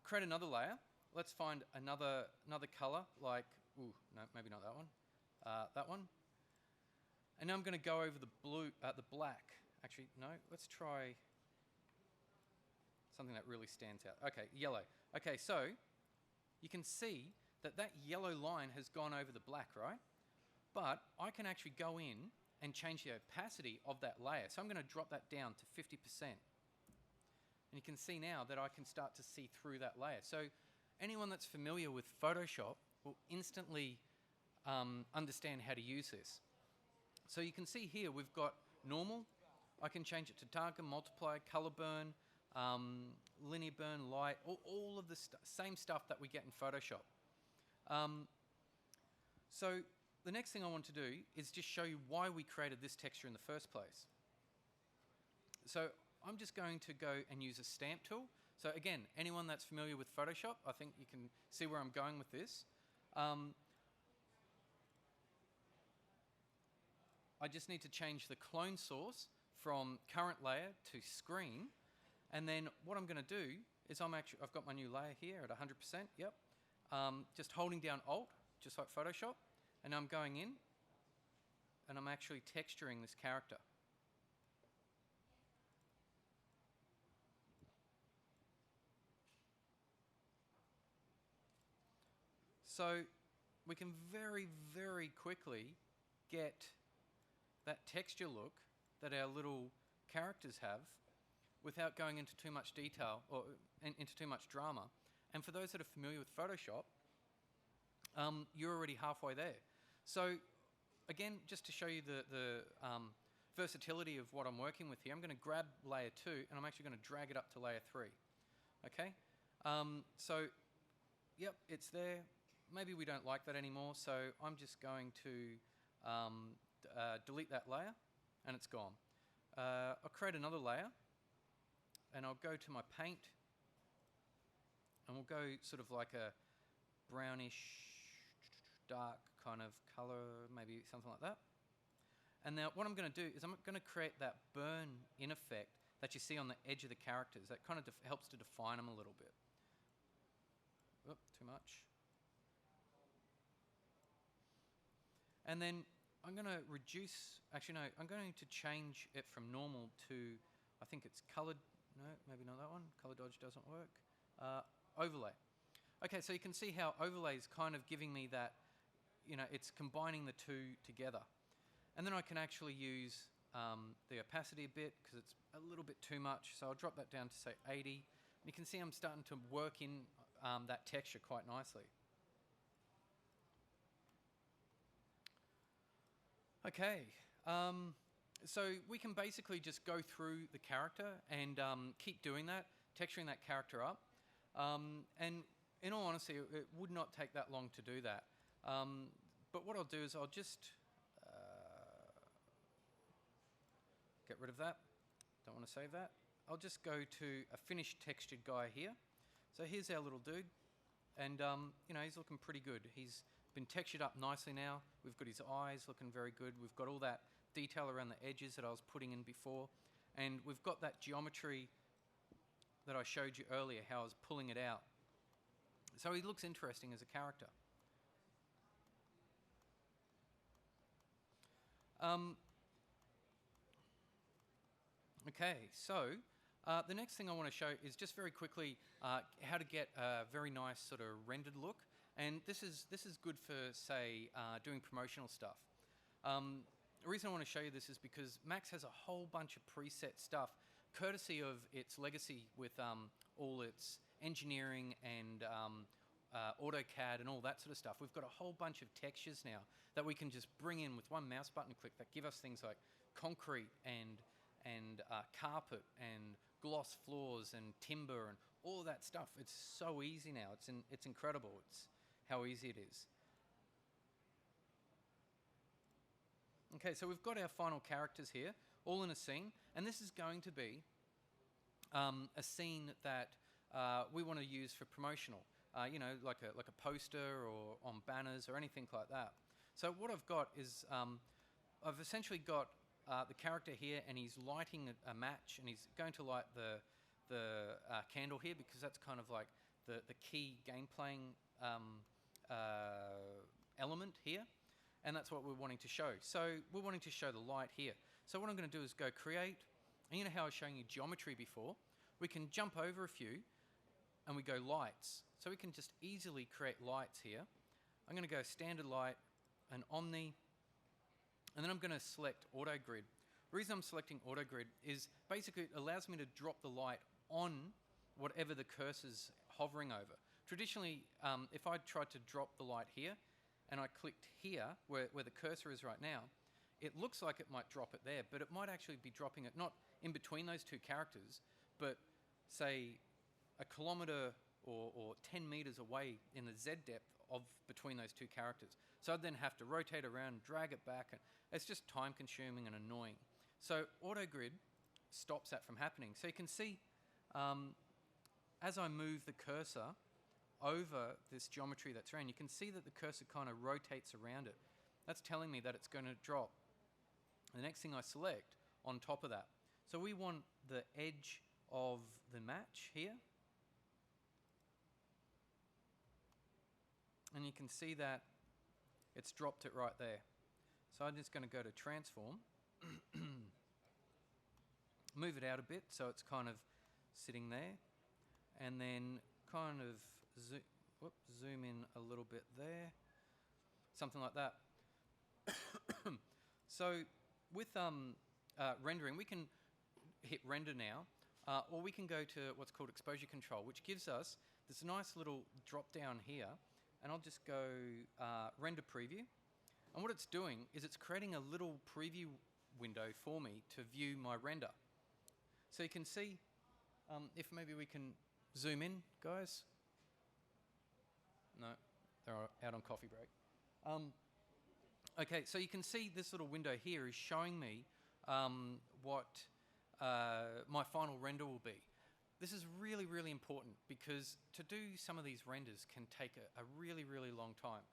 Create another layer. Let's find another color, like, ooh, no, maybe not that one. That one. And now I'm going to go over the blue, the black. Actually, no, let's try something that really stands out. Okay, yellow. Okay, so you can see that yellow line has gone over the black, right? But I can actually go in and change the opacity of that layer. So I'm going to drop that down to 50%. And you can see now that I can start to see through that layer. So anyone that's familiar with Photoshop will instantly understand how to use this. So you can see here we've got normal. I can change it to darken, multiply, color burn, linear burn, light, all of the same stuff that we get in Photoshop. So the next thing I want to do is just show you why we created this texture in the first place. So I'm just going to go and use a stamp tool. So again, anyone that's familiar with Photoshop, I think you can see where I'm going with this. I just need to change the clone source from current layer to screen. And then what I'm going to do is I've got my new layer here at 100%, yep. Just holding down Alt, just like Photoshop. And I'm going in, and I'm actually texturing this character. So we can very, very quickly get that texture look that our little characters have without going into too much detail or into too much drama. And for those that are familiar with Photoshop, you're already halfway there. So again, just to show you the versatility of what I'm working with here, I'm going to grab layer 2 and I'm actually going to drag it up to layer 3. Okay? So, yep, it's there. Maybe we don't like that anymore, so I'm just going to delete that layer and it's gone. I'll create another layer and I'll go to my paint and we'll go sort of like a brownish dark kind of color, maybe something like that. And now what I'm going to do is I'm going to create that burn in effect that you see on the edge of the characters. That kind of helps to define them a little bit. Oop, too much. And then I'm going to reduce, actually no, I'm going to change it from normal to, I think it's colored, no, maybe not that one, color dodge doesn't work. Overlay. Okay, so you can see how overlay is kind of giving me that, you know, it's combining the two together. And then I can actually use the opacity a bit because it's a little bit too much. So I'll drop that down to say 80. And you can see I'm starting to work in that texture quite nicely. Okay, so we can basically just go through the character and keep doing that, texturing that character up. And in all honesty, it would not take that long to do that. But what I'll do is I'll just get rid of that. Don't want to save that. I'll just go to a finished textured guy here. So here's our little dude. And, you know, he's looking pretty good. He's been textured up nicely now. We've got his eyes looking very good. We've got all that detail around the edges that I was putting in before. And we've got that geometry that I showed you earlier, how I was pulling it out. So he looks interesting as a character. Okay, so the next thing I want to show is just very quickly how to get a very nice sort of rendered look. And this is good for, say, doing promotional stuff. The reason I want to show you this is because Max has a whole bunch of preset stuff, courtesy of its legacy with all its engineering and AutoCAD and all that sort of stuff. We've got a whole bunch of textures now that we can just bring in with one mouse button click that give us things like concrete and carpet and gloss floors and timber and all of that stuff. It's so easy now. It's incredible. It's how easy it is. Okay, so we've got our final characters here, all in a scene, and this is going to be a scene that we want to use for promotional. You know, like a poster or on banners or anything like that. So what I've got is I've essentially got the character here, and he's lighting a match, and he's going to light the candle here because that's kind of like the key game playing element here, and that's what we're wanting to show. So we're wanting to show the light here. So what I'm going to do is go create, and you know how I was showing you geometry before? We can jump over a few, and we go lights. So we can just easily create lights here. I'm going to go standard light, and omni, and then I'm going to select auto grid. The reason I'm selecting auto grid is basically it allows me to drop the light on whatever the cursor's hovering over. Traditionally, if I tried to drop the light here and I clicked here where the cursor is right now, it looks like it might drop it there, but it might actually be dropping it not in between those two characters, but say a kilometer or 10 meters away in the Z depth of between those two characters. So I'd then have to rotate around and drag it back, and it's just time consuming and annoying. So auto grid stops that from happening. So you can see as I move the cursor over this geometry that's around, you can see that the cursor kind of rotates around it. That's telling me that it's going to drop. The next thing I select on top of that. So we want the edge of the match here. And you can see that it's dropped it right there. So I'm just going to go to transform, move it out a bit so it's kind of sitting there, and then kind of zoom in a little bit there, something like that. So with rendering, we can hit render now, or we can go to what's called exposure control, which gives us this nice little drop down here, and I'll just go render preview. And what it's doing is it's creating a little preview window for me to view my render. So you can see, if maybe we can zoom in, guys. No, they're out on coffee break. Okay, so you can see this little window here is showing me what my final render will be. This is really, really important because to do some of these renders can take a really, really long time.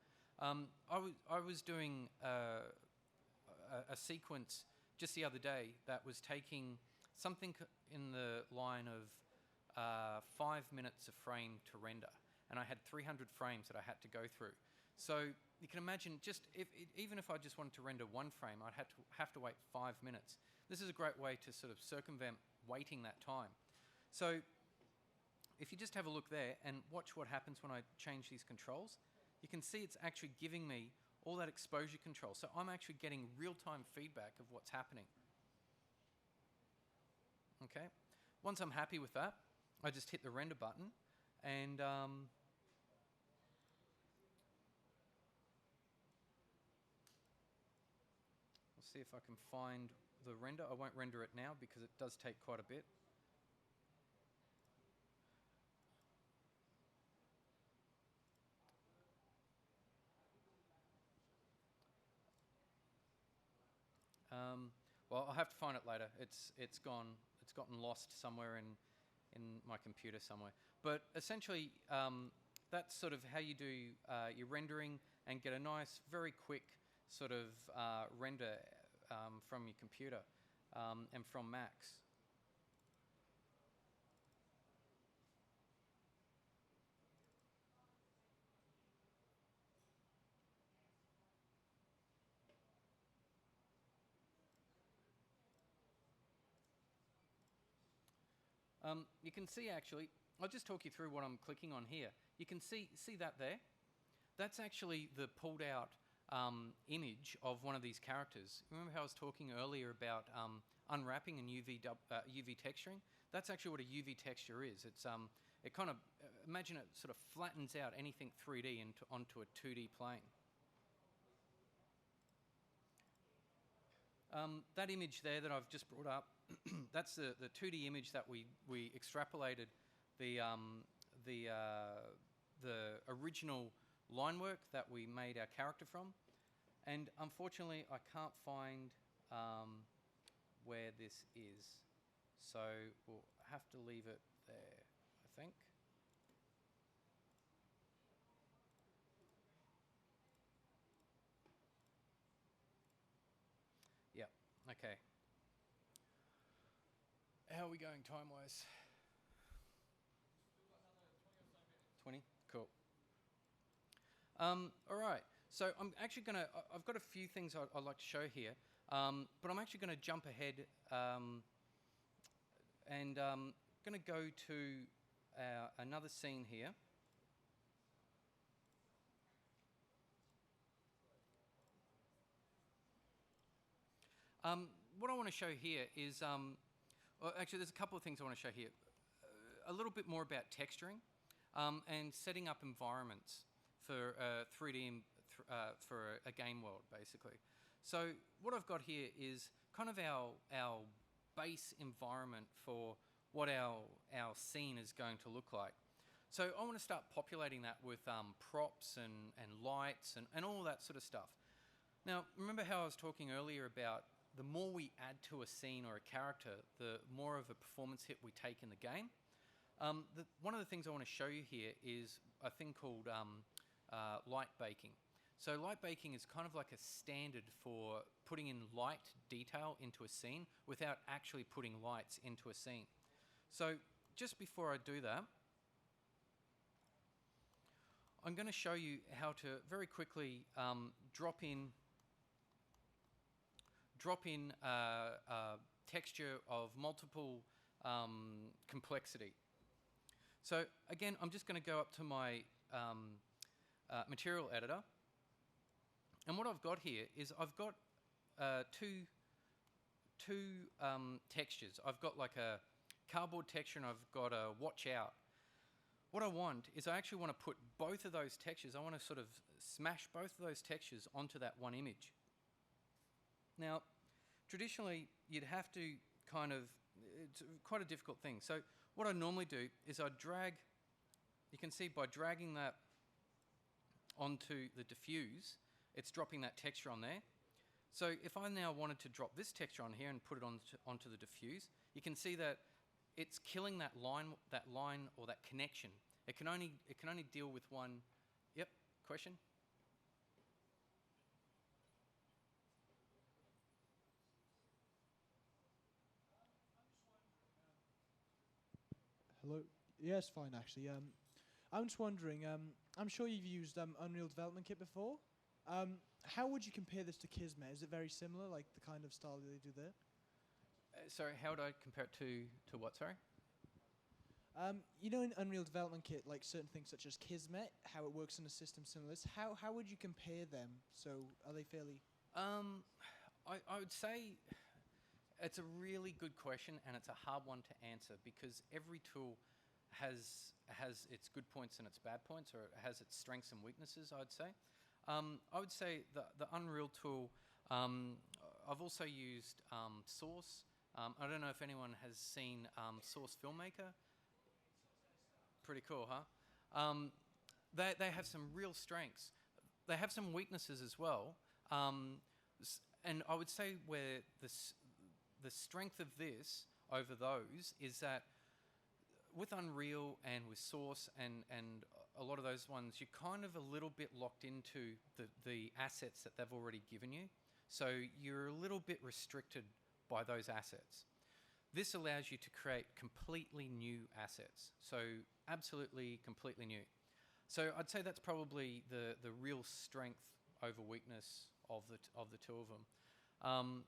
I was doing a sequence just the other day that was taking something in the line of 5 minutes a frame to render, and I had 300 frames that I had to go through. So you can imagine, even if I just wanted to render one frame, I'd have to wait 5 minutes. This is a great way to sort of circumvent waiting that time. So if you just have a look there and watch what happens when I change these controls, you can see it's actually giving me all that exposure control. So I'm actually getting real-time feedback of what's happening. Okay. Once I'm happy with that, I just hit the render button, and see if I can find the render. I won't render it now because it does take quite a bit. Well, I'll have to find it later. It's gone. It's gotten lost somewhere in my computer somewhere. But essentially, that's sort of how you do your rendering and get a nice, very quick sort of render from your computer and from Macs. You can see actually, I'll just talk you through what I'm clicking on here. You can see that there? That's actually the pulled out image of one of these characters. Remember how I was talking earlier about unwrapping and UV texturing? That's actually what a UV texture is. It's it kind of, imagine it sort of flattens out anything 3D onto a 2D plane. That image there that I've just brought up, that's the 2D image that we extrapolated the original line work that we made our character from. And unfortunately, I can't find where this is. So we'll have to leave it there, I think. Yeah, okay. How are we going time-wise? 20? Cool. All right. So I'm actually going to, I've got a few things I'd like to show here, but I'm actually going to jump ahead and going to go to another scene here. What I want to show here is, well, actually there's a couple of things I want to show here. A little bit more about texturing and setting up environments for 3D for a game world, basically. So what I've got here is kind of our base environment for what our scene is going to look like. So I want to start populating that with props and lights and all that sort of stuff. Now, remember how I was talking earlier about the more we add to a scene or a character, the more of a performance hit we take in the game. One of the things I want to show you here is a thing called light baking. So light baking is kind of like a standard for putting in light detail into a scene without actually putting lights into a scene. So just before I do that, I'm going to show you how to very quickly drop in texture of multiple complexity. So again, I'm just going to go up to my material editor. And what I've got here is I've got two textures. I've got like a cardboard texture and I've got a watch out. What I want is I actually want to put both of those textures, I want to sort of smash both of those textures onto that one image. Now, traditionally, you'd have to kind of, it's quite a difficult thing. So what I normally do is I drag, you can see by dragging that onto the diffuse, it's dropping that texture on there. So if I now wanted to drop this texture on here and put it onto the diffuse, you can see that it's killing that line or that connection. It can only deal with one. Yep, question? Hello. Yes, fine actually. I'm just wondering. I'm sure you've used Unreal Development Kit before. How would you compare this to Kismet? Is it very similar, like the kind of style that they do there? Sorry, how would I compare it to what? Sorry. You know, in Unreal Development Kit, like certain things such as Kismet, how it works in a system similar to this. How would you compare them? So are they fairly? I would say it's a really good question and it's a hard one to answer because every tool has its good points and its bad points, or it has its strengths and weaknesses, I'd say. I would say the Unreal tool, I've also used Source. I don't know if anyone has seen Source Filmmaker. Pretty cool, huh? They have some real strengths. They have some weaknesses as well. And I would say where the strength of this over those is that with Unreal and with Source and a lot of those ones, you're kind of a little bit locked into the assets that they've already given you. So you're a little bit restricted by those assets. This allows you to create completely new assets. So absolutely completely new. So I'd say that's probably the real strength over weakness of the two of them.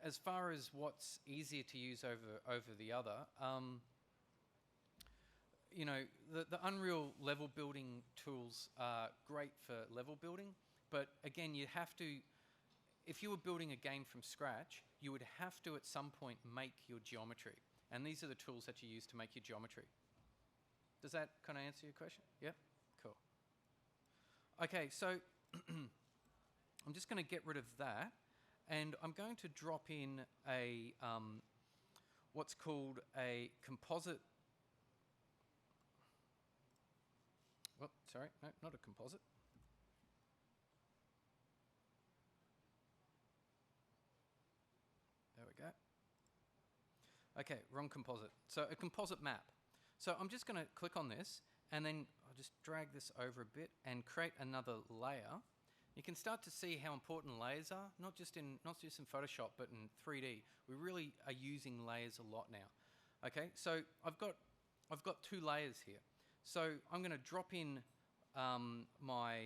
As far as what's easier to use over the other, you know, the Unreal level building tools are great for level building, but again, you have to, if you were building a game from scratch, you would have to at some point make your geometry. And these are the tools that you use to make your geometry. Does that kind of answer your question? Yep, cool. Okay, so I'm just going to get rid of that, and I'm going to drop in a what's called a composite. Oh, sorry, no, not a composite. There we go. Okay, wrong composite. So a composite map. So I'm just going to click on this, and then I'll just drag this over a bit and create another layer. You can start to see how important layers are, not just in Photoshop, but in 3D. We really are using layers a lot now. Okay, so I've got two layers here. So I'm going to drop in my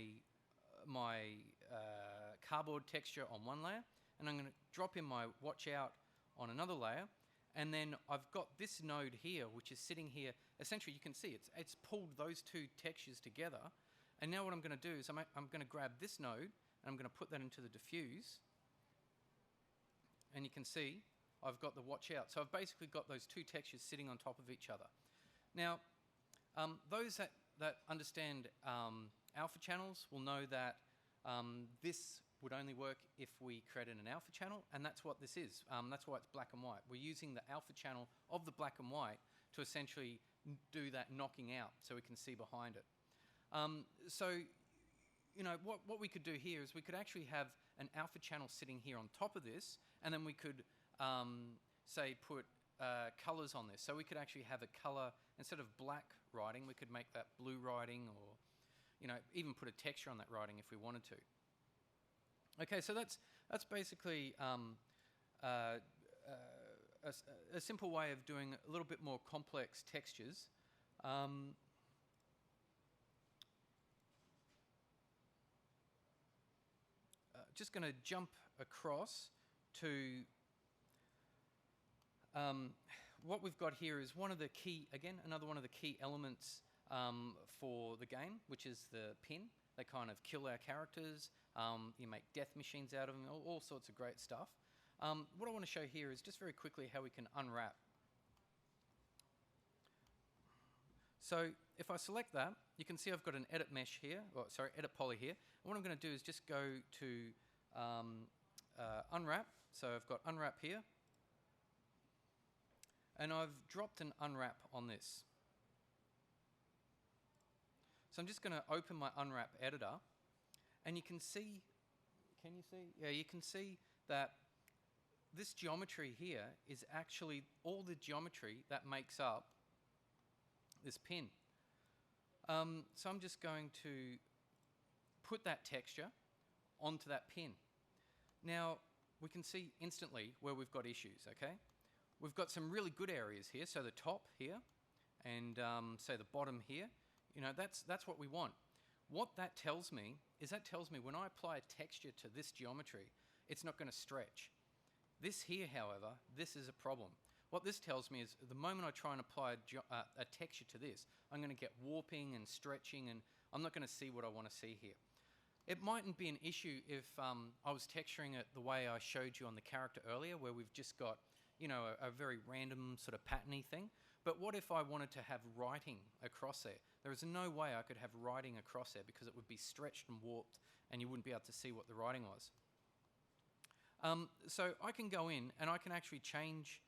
cardboard texture on one layer, and I'm going to drop in my watch out on another layer, and then I've got this node here, which is sitting here. Essentially, you can see it's pulled those two textures together, and now what I'm going to do is I'm going to grab this node, and I'm going to put that into the diffuse, and you can see I've got the watch out. So I've basically got those two textures sitting on top of each other. Now, those that understand alpha channels will know that this would only work if we created an alpha channel, and that's what this is. That's why it's black and white. We're using the alpha channel of the black and white to essentially do that knocking out so we can see behind it. So, you know, what we could do here is we could actually have an alpha channel sitting here on top of this, and then we could, say, put colors on this. So we could actually have a color, instead of black writing, we could make that blue writing, or, you know, even put a texture on that writing if we wanted to. Okay, so that's basically a simple way of doing a little bit more complex textures. Just going to jump across to what we've got here is one of the key, again, another one of the key elements for the game, which is the pin. They kind of kill our characters. You make death machines out of them, all sorts of great stuff. What I want to show here is just very quickly how we can unwrap. So if I select that, you can see I've got an edit mesh here, edit poly here. And what I'm going to do is just go to unwrap. So I've got unwrap here. And I've dropped an unwrap on this. So I'm just going to open my unwrap editor. And you can see, can you see? Yeah, you can see that this geometry here is actually all the geometry that makes up this pin. So I'm just going to put that texture onto that pin. Now, we can see instantly where we've got issues, okay? We've got some really good areas here, so the top here, and say the bottom here, you know, that's what we want. What that tells me is when I apply a texture to this geometry, it's not going to stretch. This here, however, this is a problem. What this tells me is the moment I try and apply a texture to this, I'm going to get warping and stretching, and I'm not going to see what I want to see here. It mightn't be an issue if I was texturing it the way I showed you on the character earlier, where we've just got, you know, a very random sort of patterny thing. But what if I wanted to have writing across there? There is no way I could have writing across there because it would be stretched and warped and you wouldn't be able to see what the writing was. So I can go in and I can actually change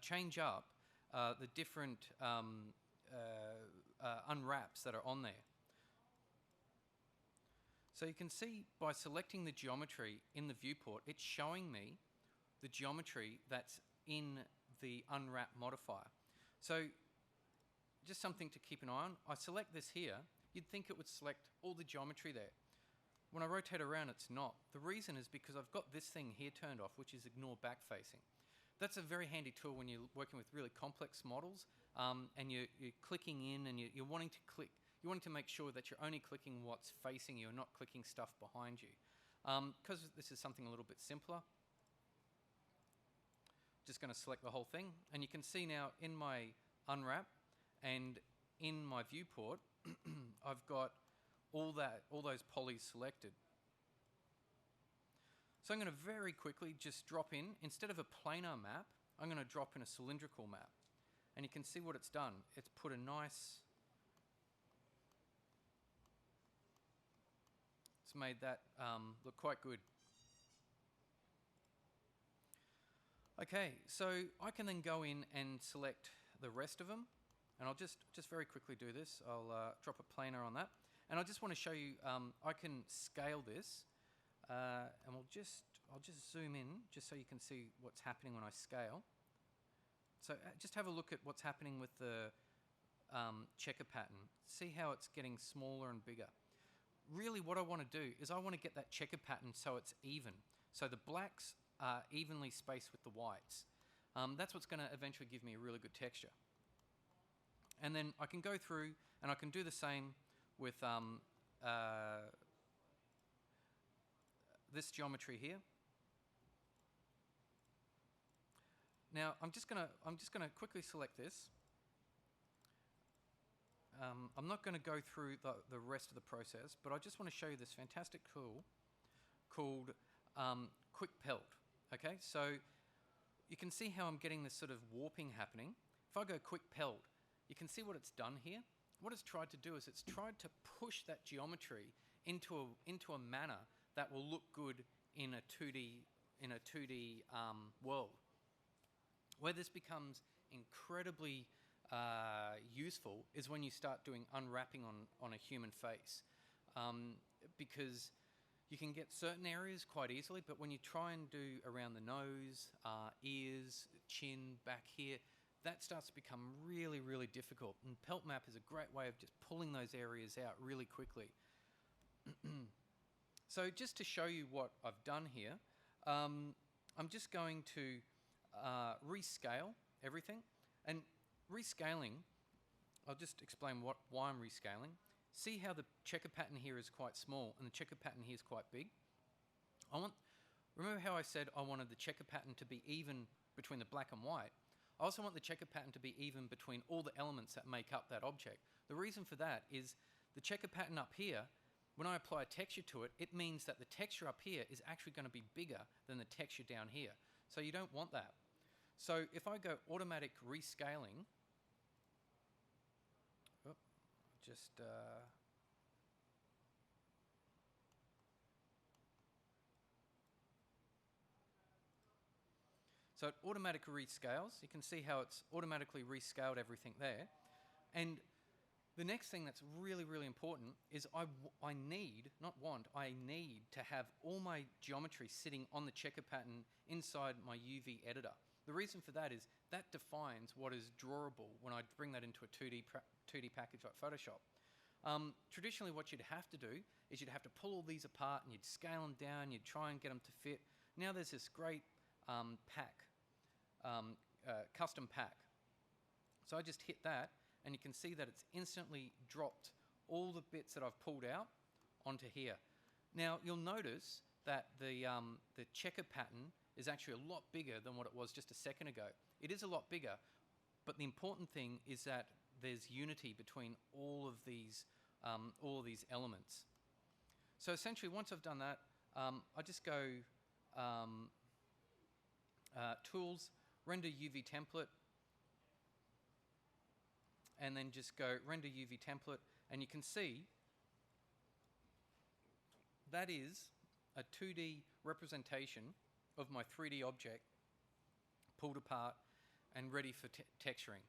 change up the different unwraps that are on there. So you can see by selecting the geometry in the viewport, it's showing me the geometry that's in the unwrap modifier. So just something to keep an eye on. I select this here, you'd think it would select all the geometry there. When I rotate around, it's not. The reason is because I've got this thing here turned off, which is ignore backfacing. That's a very handy tool when you're working with really complex models and you're clicking in and you're wanting to click. You want to make sure that you're only clicking what's facing you and not clicking stuff behind you. Because this is something a little bit simpler, just going to select the whole thing. And you can see now in my unwrap and in my viewport, I've got all those polys selected. So I'm going to very quickly just drop in, instead of a planar map, I'm going to drop in a cylindrical map. And you can see what it's done. It's put a nice, it's made that look quite good. Okay, so I can then go in and select the rest of them. And I'll just very quickly do this. I'll drop a planar on that. And I just want to show you, I can scale this. And I'll just zoom in just so you can see what's happening when I scale. So just have a look at what's happening with the checker pattern. See how it's getting smaller and bigger. Really what I want to do is I want to get that checker pattern so it's even. So the blacks are evenly spaced with the whites. That's what's going to eventually give me a really good texture. And then I can go through and I can do the same with this geometry here. Now I'm just gonna quickly select this. I'm not going to go through the rest of the process, but I just want to show you this fantastic tool called Quick Pelt. Okay, so you can see how I'm getting this sort of warping happening. If I go Quick Pelt, you can see what it's done here. What it's tried to do is it's tried to push that geometry into a manner that will look good in a 2D world. Where this becomes incredibly useful is when you start doing unwrapping on a human face, because you can get certain areas quite easily, but when you try and do around the nose, ears, chin, back here, that starts to become really, really difficult. And Pelt Map is a great way of just pulling those areas out really quickly. So just to show you what I've done here, I'm just going to rescale everything. And rescaling, I'll just explain why I'm rescaling. See how the checker pattern here is quite small and the checker pattern here is quite big? Remember how I said I wanted the checker pattern to be even between the black and white? I also want the checker pattern to be even between all the elements that make up that object. The reason for that is the checker pattern up here, when I apply a texture to it, it means that the texture up here is actually going to be bigger than the texture down here. So you don't want that. So if I go automatic rescaling, so it automatically rescales. You can see how it's automatically rescaled everything there. And the next thing that's really, really important is I need to have all my geometry sitting on the checker pattern inside my UV editor. The reason for that is that defines what is drawable when I bring that into a 2D package like Photoshop. Traditionally, what you'd have to do is you'd have to pull all these apart and you'd scale them down, you'd try and get them to fit. Now there's this great custom pack. So I just hit that, and you can see that it's instantly dropped all the bits that I've pulled out onto here. Now you'll notice that the checker pattern is actually a lot bigger than what it was just a second ago. It is a lot bigger, but the important thing is that there's unity between all of these elements. So essentially, once I've done that, I just go Tools, Render UV Template, and then just go Render UV Template, and you can see that is a 2D representation of my 3D object pulled apart and ready for texturing.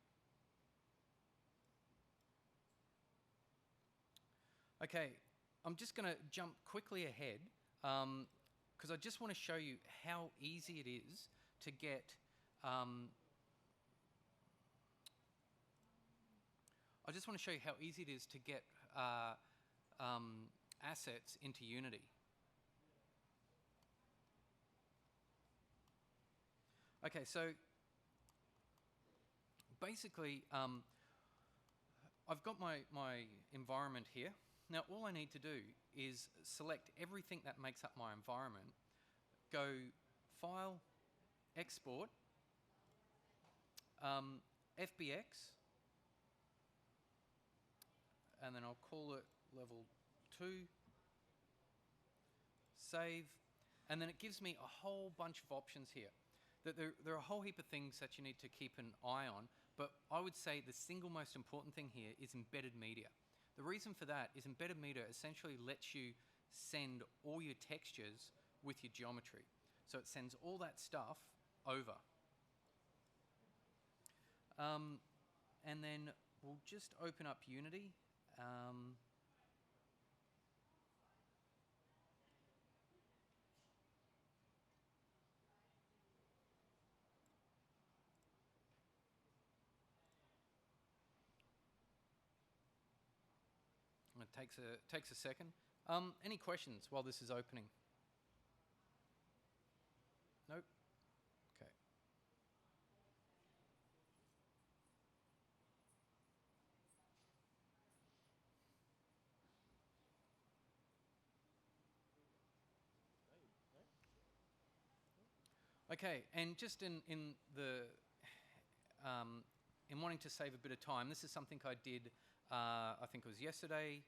Okay, I'm just going to jump quickly ahead because I just want to show you how easy it is to get assets into Unity. Okay, so basically, I've got my environment here. Now, all I need to do is select everything that makes up my environment, go File, Export, FBX, and then I'll call it Level 2, Save, and then it gives me a whole bunch of options here. There are a whole heap of things that you need to keep an eye on, but I would say the single most important thing here is embedded media. The reason for that is embedded media essentially lets you send all your textures with your geometry. So it sends all that stuff over. And then we'll just open up Unity. It takes a second. Any questions while this is opening? Nope? Okay. Okay, and just in wanting to save a bit of time, this is something I did, I think it was yesterday.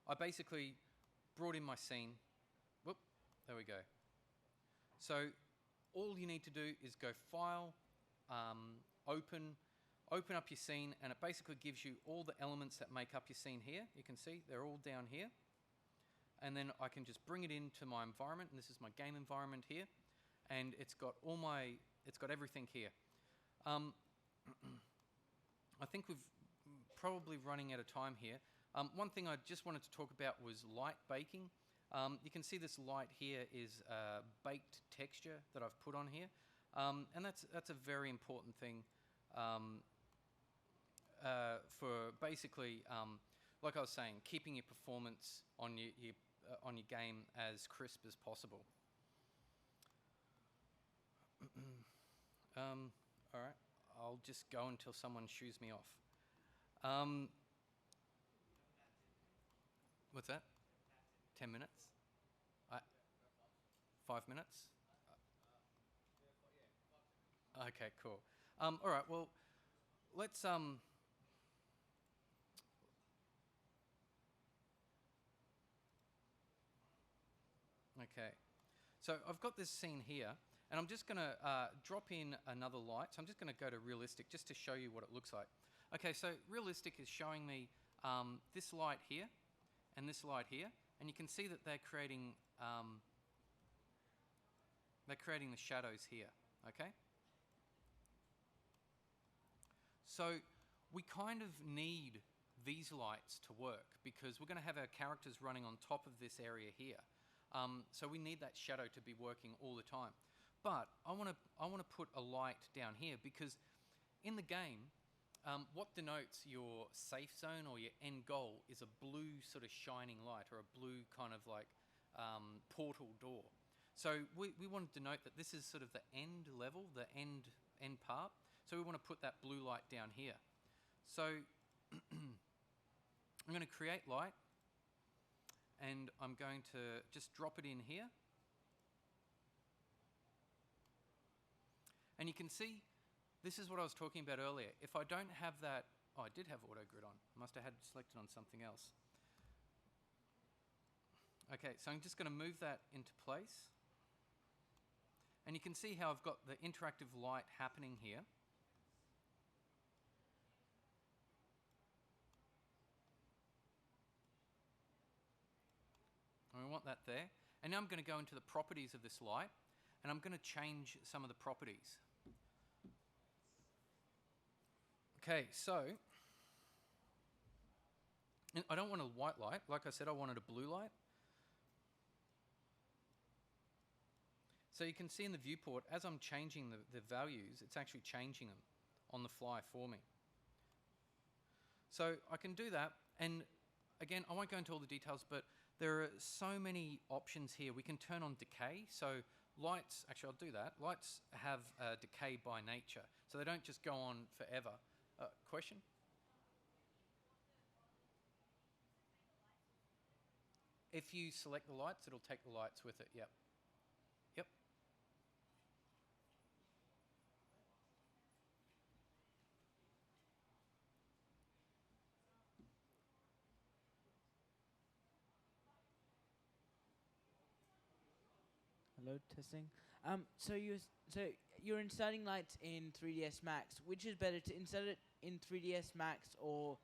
I basically brought in my scene. Whoop, there we go. So all you need to do is go File, open up your scene, and it basically gives you all the elements that make up your scene here. You can see they're all down here. And then I can just bring it into my environment, and this is my game environment here. And it's got everything here. I think we've probably running out of time here. One thing I just wanted to talk about was light baking. You can see this light here is baked texture that I've put on here, and that's a very important thing for basically, like I was saying, keeping your performance on your game as crisp as possible. All right, I'll just go until someone shoos me off. What's that? 10 minutes? 5 minutes? Okay, cool. All right, well, let's... Okay, so I've got this scene here, and I'm just going to drop in another light. So I'm just going to go to realistic just to show you what it looks like. Okay, so realistic is showing me this light here and this light here, and you can see that they're creating the shadows here. Okay, so we kind of need these lights to work because we're going to have our characters running on top of this area here. So we need that shadow to be working all the time. But I want to put a light down here because in the game, what denotes your safe zone or your end goal is a blue sort of shining light or a blue kind of like portal door. So we want to denote that this is sort of the end level, the end part. So we want to put that blue light down here. So I'm going to create light. And I'm going to just drop it in here. And you can see, this is what I was talking about earlier. If I don't have that, oh, I did have auto grid on. I must have had it selected on something else. Okay, so I'm just going to move that into place. And you can see how I've got the interactive light happening here. And we want that there. And now I'm going to go into the properties of this light, and I'm going to change some of the properties. Okay, so I don't want a white light. Like I said, I wanted a blue light. So you can see in the viewport, as I'm changing the values, it's actually changing them on the fly for me. So I can do that, and again, I won't go into all the details, but there are so many options here. We can turn on decay. So lights, actually I'll do that. Lights have decay by nature. So they don't just go on forever. Question? If you select the lights, it'll take the lights with it, yep. Yep. Hello, testing. So you're inserting lights in 3ds Max. Which is better, to insert it in 3ds Max or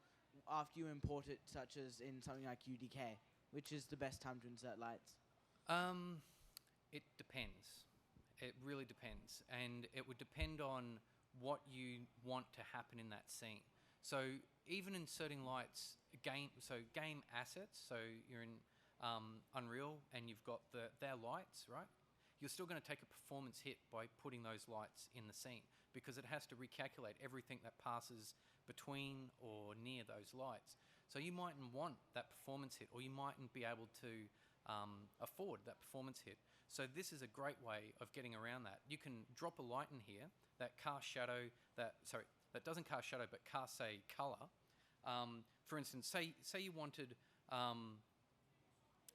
after you import it, such as in something like UDK? Which is the best time to insert lights? It depends. It really depends, and it would depend on what you want to happen in that scene. So even inserting lights, game assets. So you're in Unreal, and you've got their lights, right? You're still going to take a performance hit by putting those lights in the scene because it has to recalculate everything that passes between or near those lights. So you mightn't want that performance hit, or you mightn't be able to afford that performance hit. So this is a great way of getting around that. You can drop a light in here that casts shadow, that doesn't cast shadow but casts, say, color. For instance, say you wanted,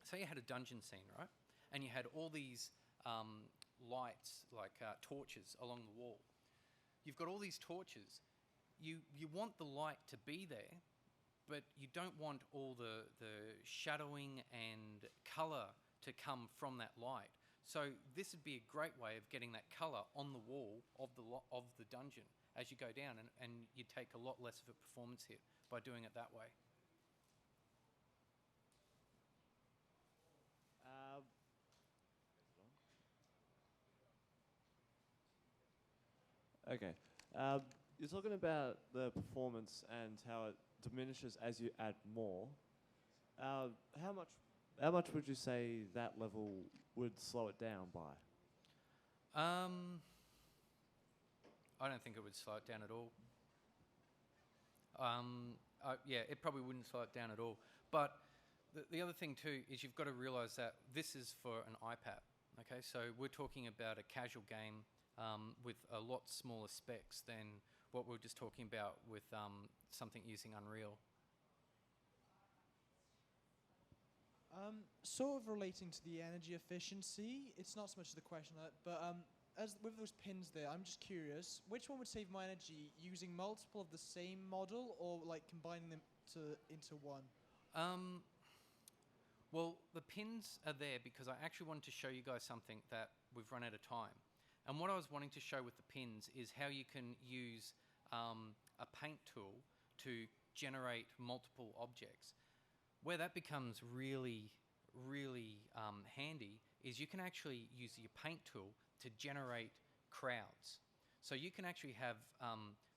say you had a dungeon scene, right? And you had all these lights, like torches along the wall. You've got all these torches. You want the light to be there, but you don't want all the shadowing and color to come from that light. So this would be a great way of getting that color on the wall of the dungeon as you go down, and you take a lot less of a performance hit by doing it that way. Okay. You're talking about the performance and how it diminishes as you add more. How much would you say that level would slow it down by? I don't think it would slow it down at all. Yeah, it probably wouldn't slow it down at all. But the other thing too is you've got to realize that this is for an iPad. Okay, so we're talking about a casual game with a lot smaller specs than what we were just talking about with something using Unreal. Sort of relating to the energy efficiency, it's not so much the question, but as with those pins there, I'm just curious, which one would save my energy, using multiple of the same model or like combining them into one? Well, the pins are there because I actually wanted to show you guys something that we've run out of time. And what I was wanting to show with the pins is how you can use a paint tool to generate multiple objects. Where that becomes really, really handy is you can actually use your paint tool to generate crowds. So you can actually have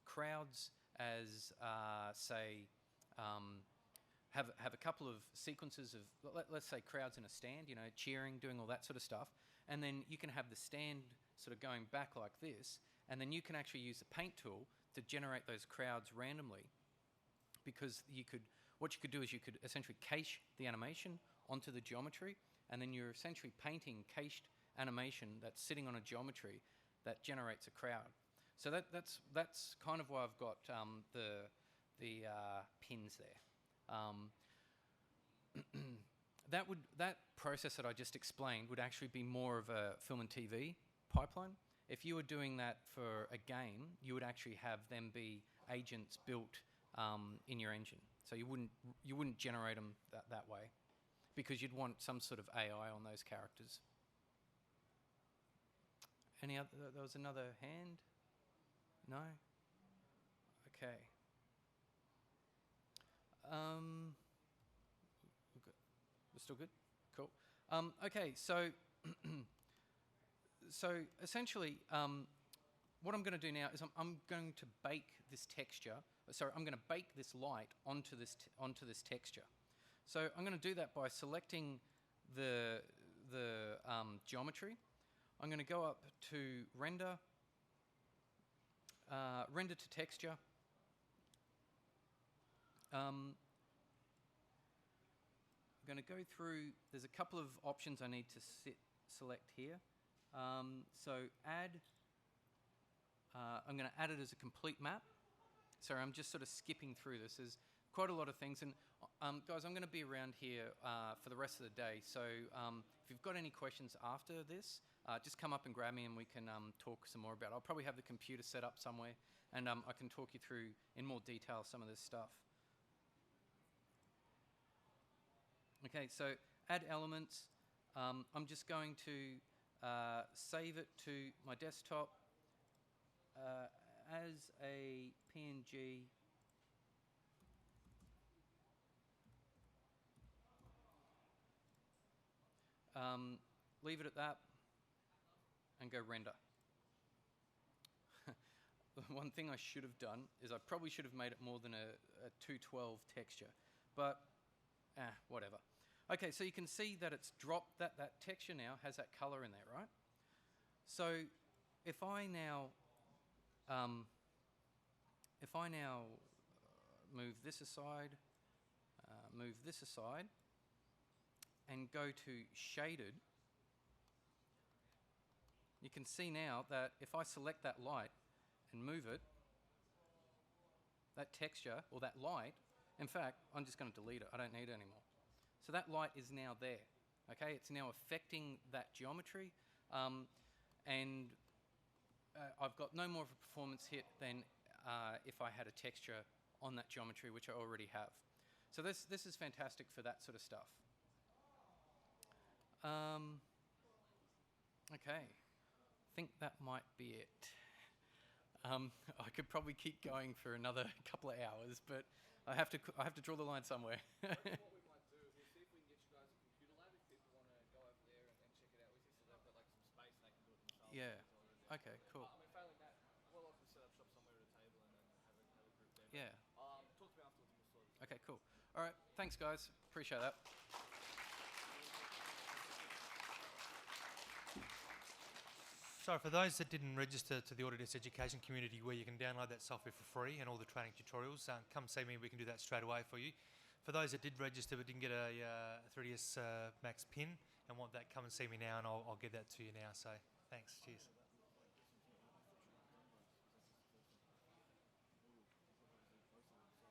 crowds as, say, have a couple of sequences of, let's say, crowds in a stand, you know, cheering, doing all that sort of stuff. And then you can have the stand sort of going back like this, and then you can actually use the paint tool to generate those crowds randomly. Because what you could do is you could essentially cache the animation onto the geometry, and then you're essentially painting cached animation that's sitting on a geometry that generates a crowd. So that's kind of why I've got the pins there. That process that I just explained would actually be more of a film and TV pipeline. If you were doing that for a game, you would actually have them be agents built in your engine. So you wouldn't generate them that way, because you'd want some sort of AI on those characters. Any other? There was another hand. No. Okay. We're still good? Cool. Okay, so so essentially, what I'm going to do now is I'm going to bake this texture. Sorry, I'm going to bake this light onto this texture. So I'm going to do that by selecting the geometry. I'm going to go up to render, render to texture. I'm going to go through, there's a couple of options I need to select here. So add, I'm going to add it as a complete map. Sorry, I'm just sort of skipping through this. There's quite a lot of things. And guys, I'm going to be around here for the rest of the day. So if you've got any questions after this, just come up and grab me and we can talk some more about it. I'll probably have the computer set up somewhere, and I can talk you through in more detail some of this stuff. Okay, so add elements. I'm just going to save it to my desktop as a PNG. Leave it at that and go render. One thing I should have done is I probably should have made it more than a 212 texture, but whatever. Okay, so you can see that it's dropped, that texture now has that color in there, right? So if I now move this aside, and go to shaded, you can see now that if I select that light and move it, that texture, or that light, in fact, I'm just going to delete it. I don't need it anymore. So that light is now there. Okay, it's now affecting that geometry, and I've got no more of a performance hit than if I had a texture on that geometry, which I already have. So this is fantastic for that sort of stuff. Okay, I think that might be it. I could probably keep going for another couple of hours, but I have to draw the line somewhere. What we might do is we'll see if we can get you guys a computer lab if people want to go over there and check it out with you, so they've got like some space and they can do it themselves. Yeah. Okay. Cool. I mean, failing that, we'll often set up shop somewhere at a table and then have a group there. Yeah. Talk to me afterwards and we'll sort it. Okay. Cool. All right. Thanks, guys. Appreciate that. So for those that didn't register to the Autodesk Education community, where you can download that software for free and all the training tutorials, come see me, we can do that straight away for you. For those that did register but didn't get a 3ds Max pin and want that, come and see me now and I'll get that to you now. So thanks, cheers.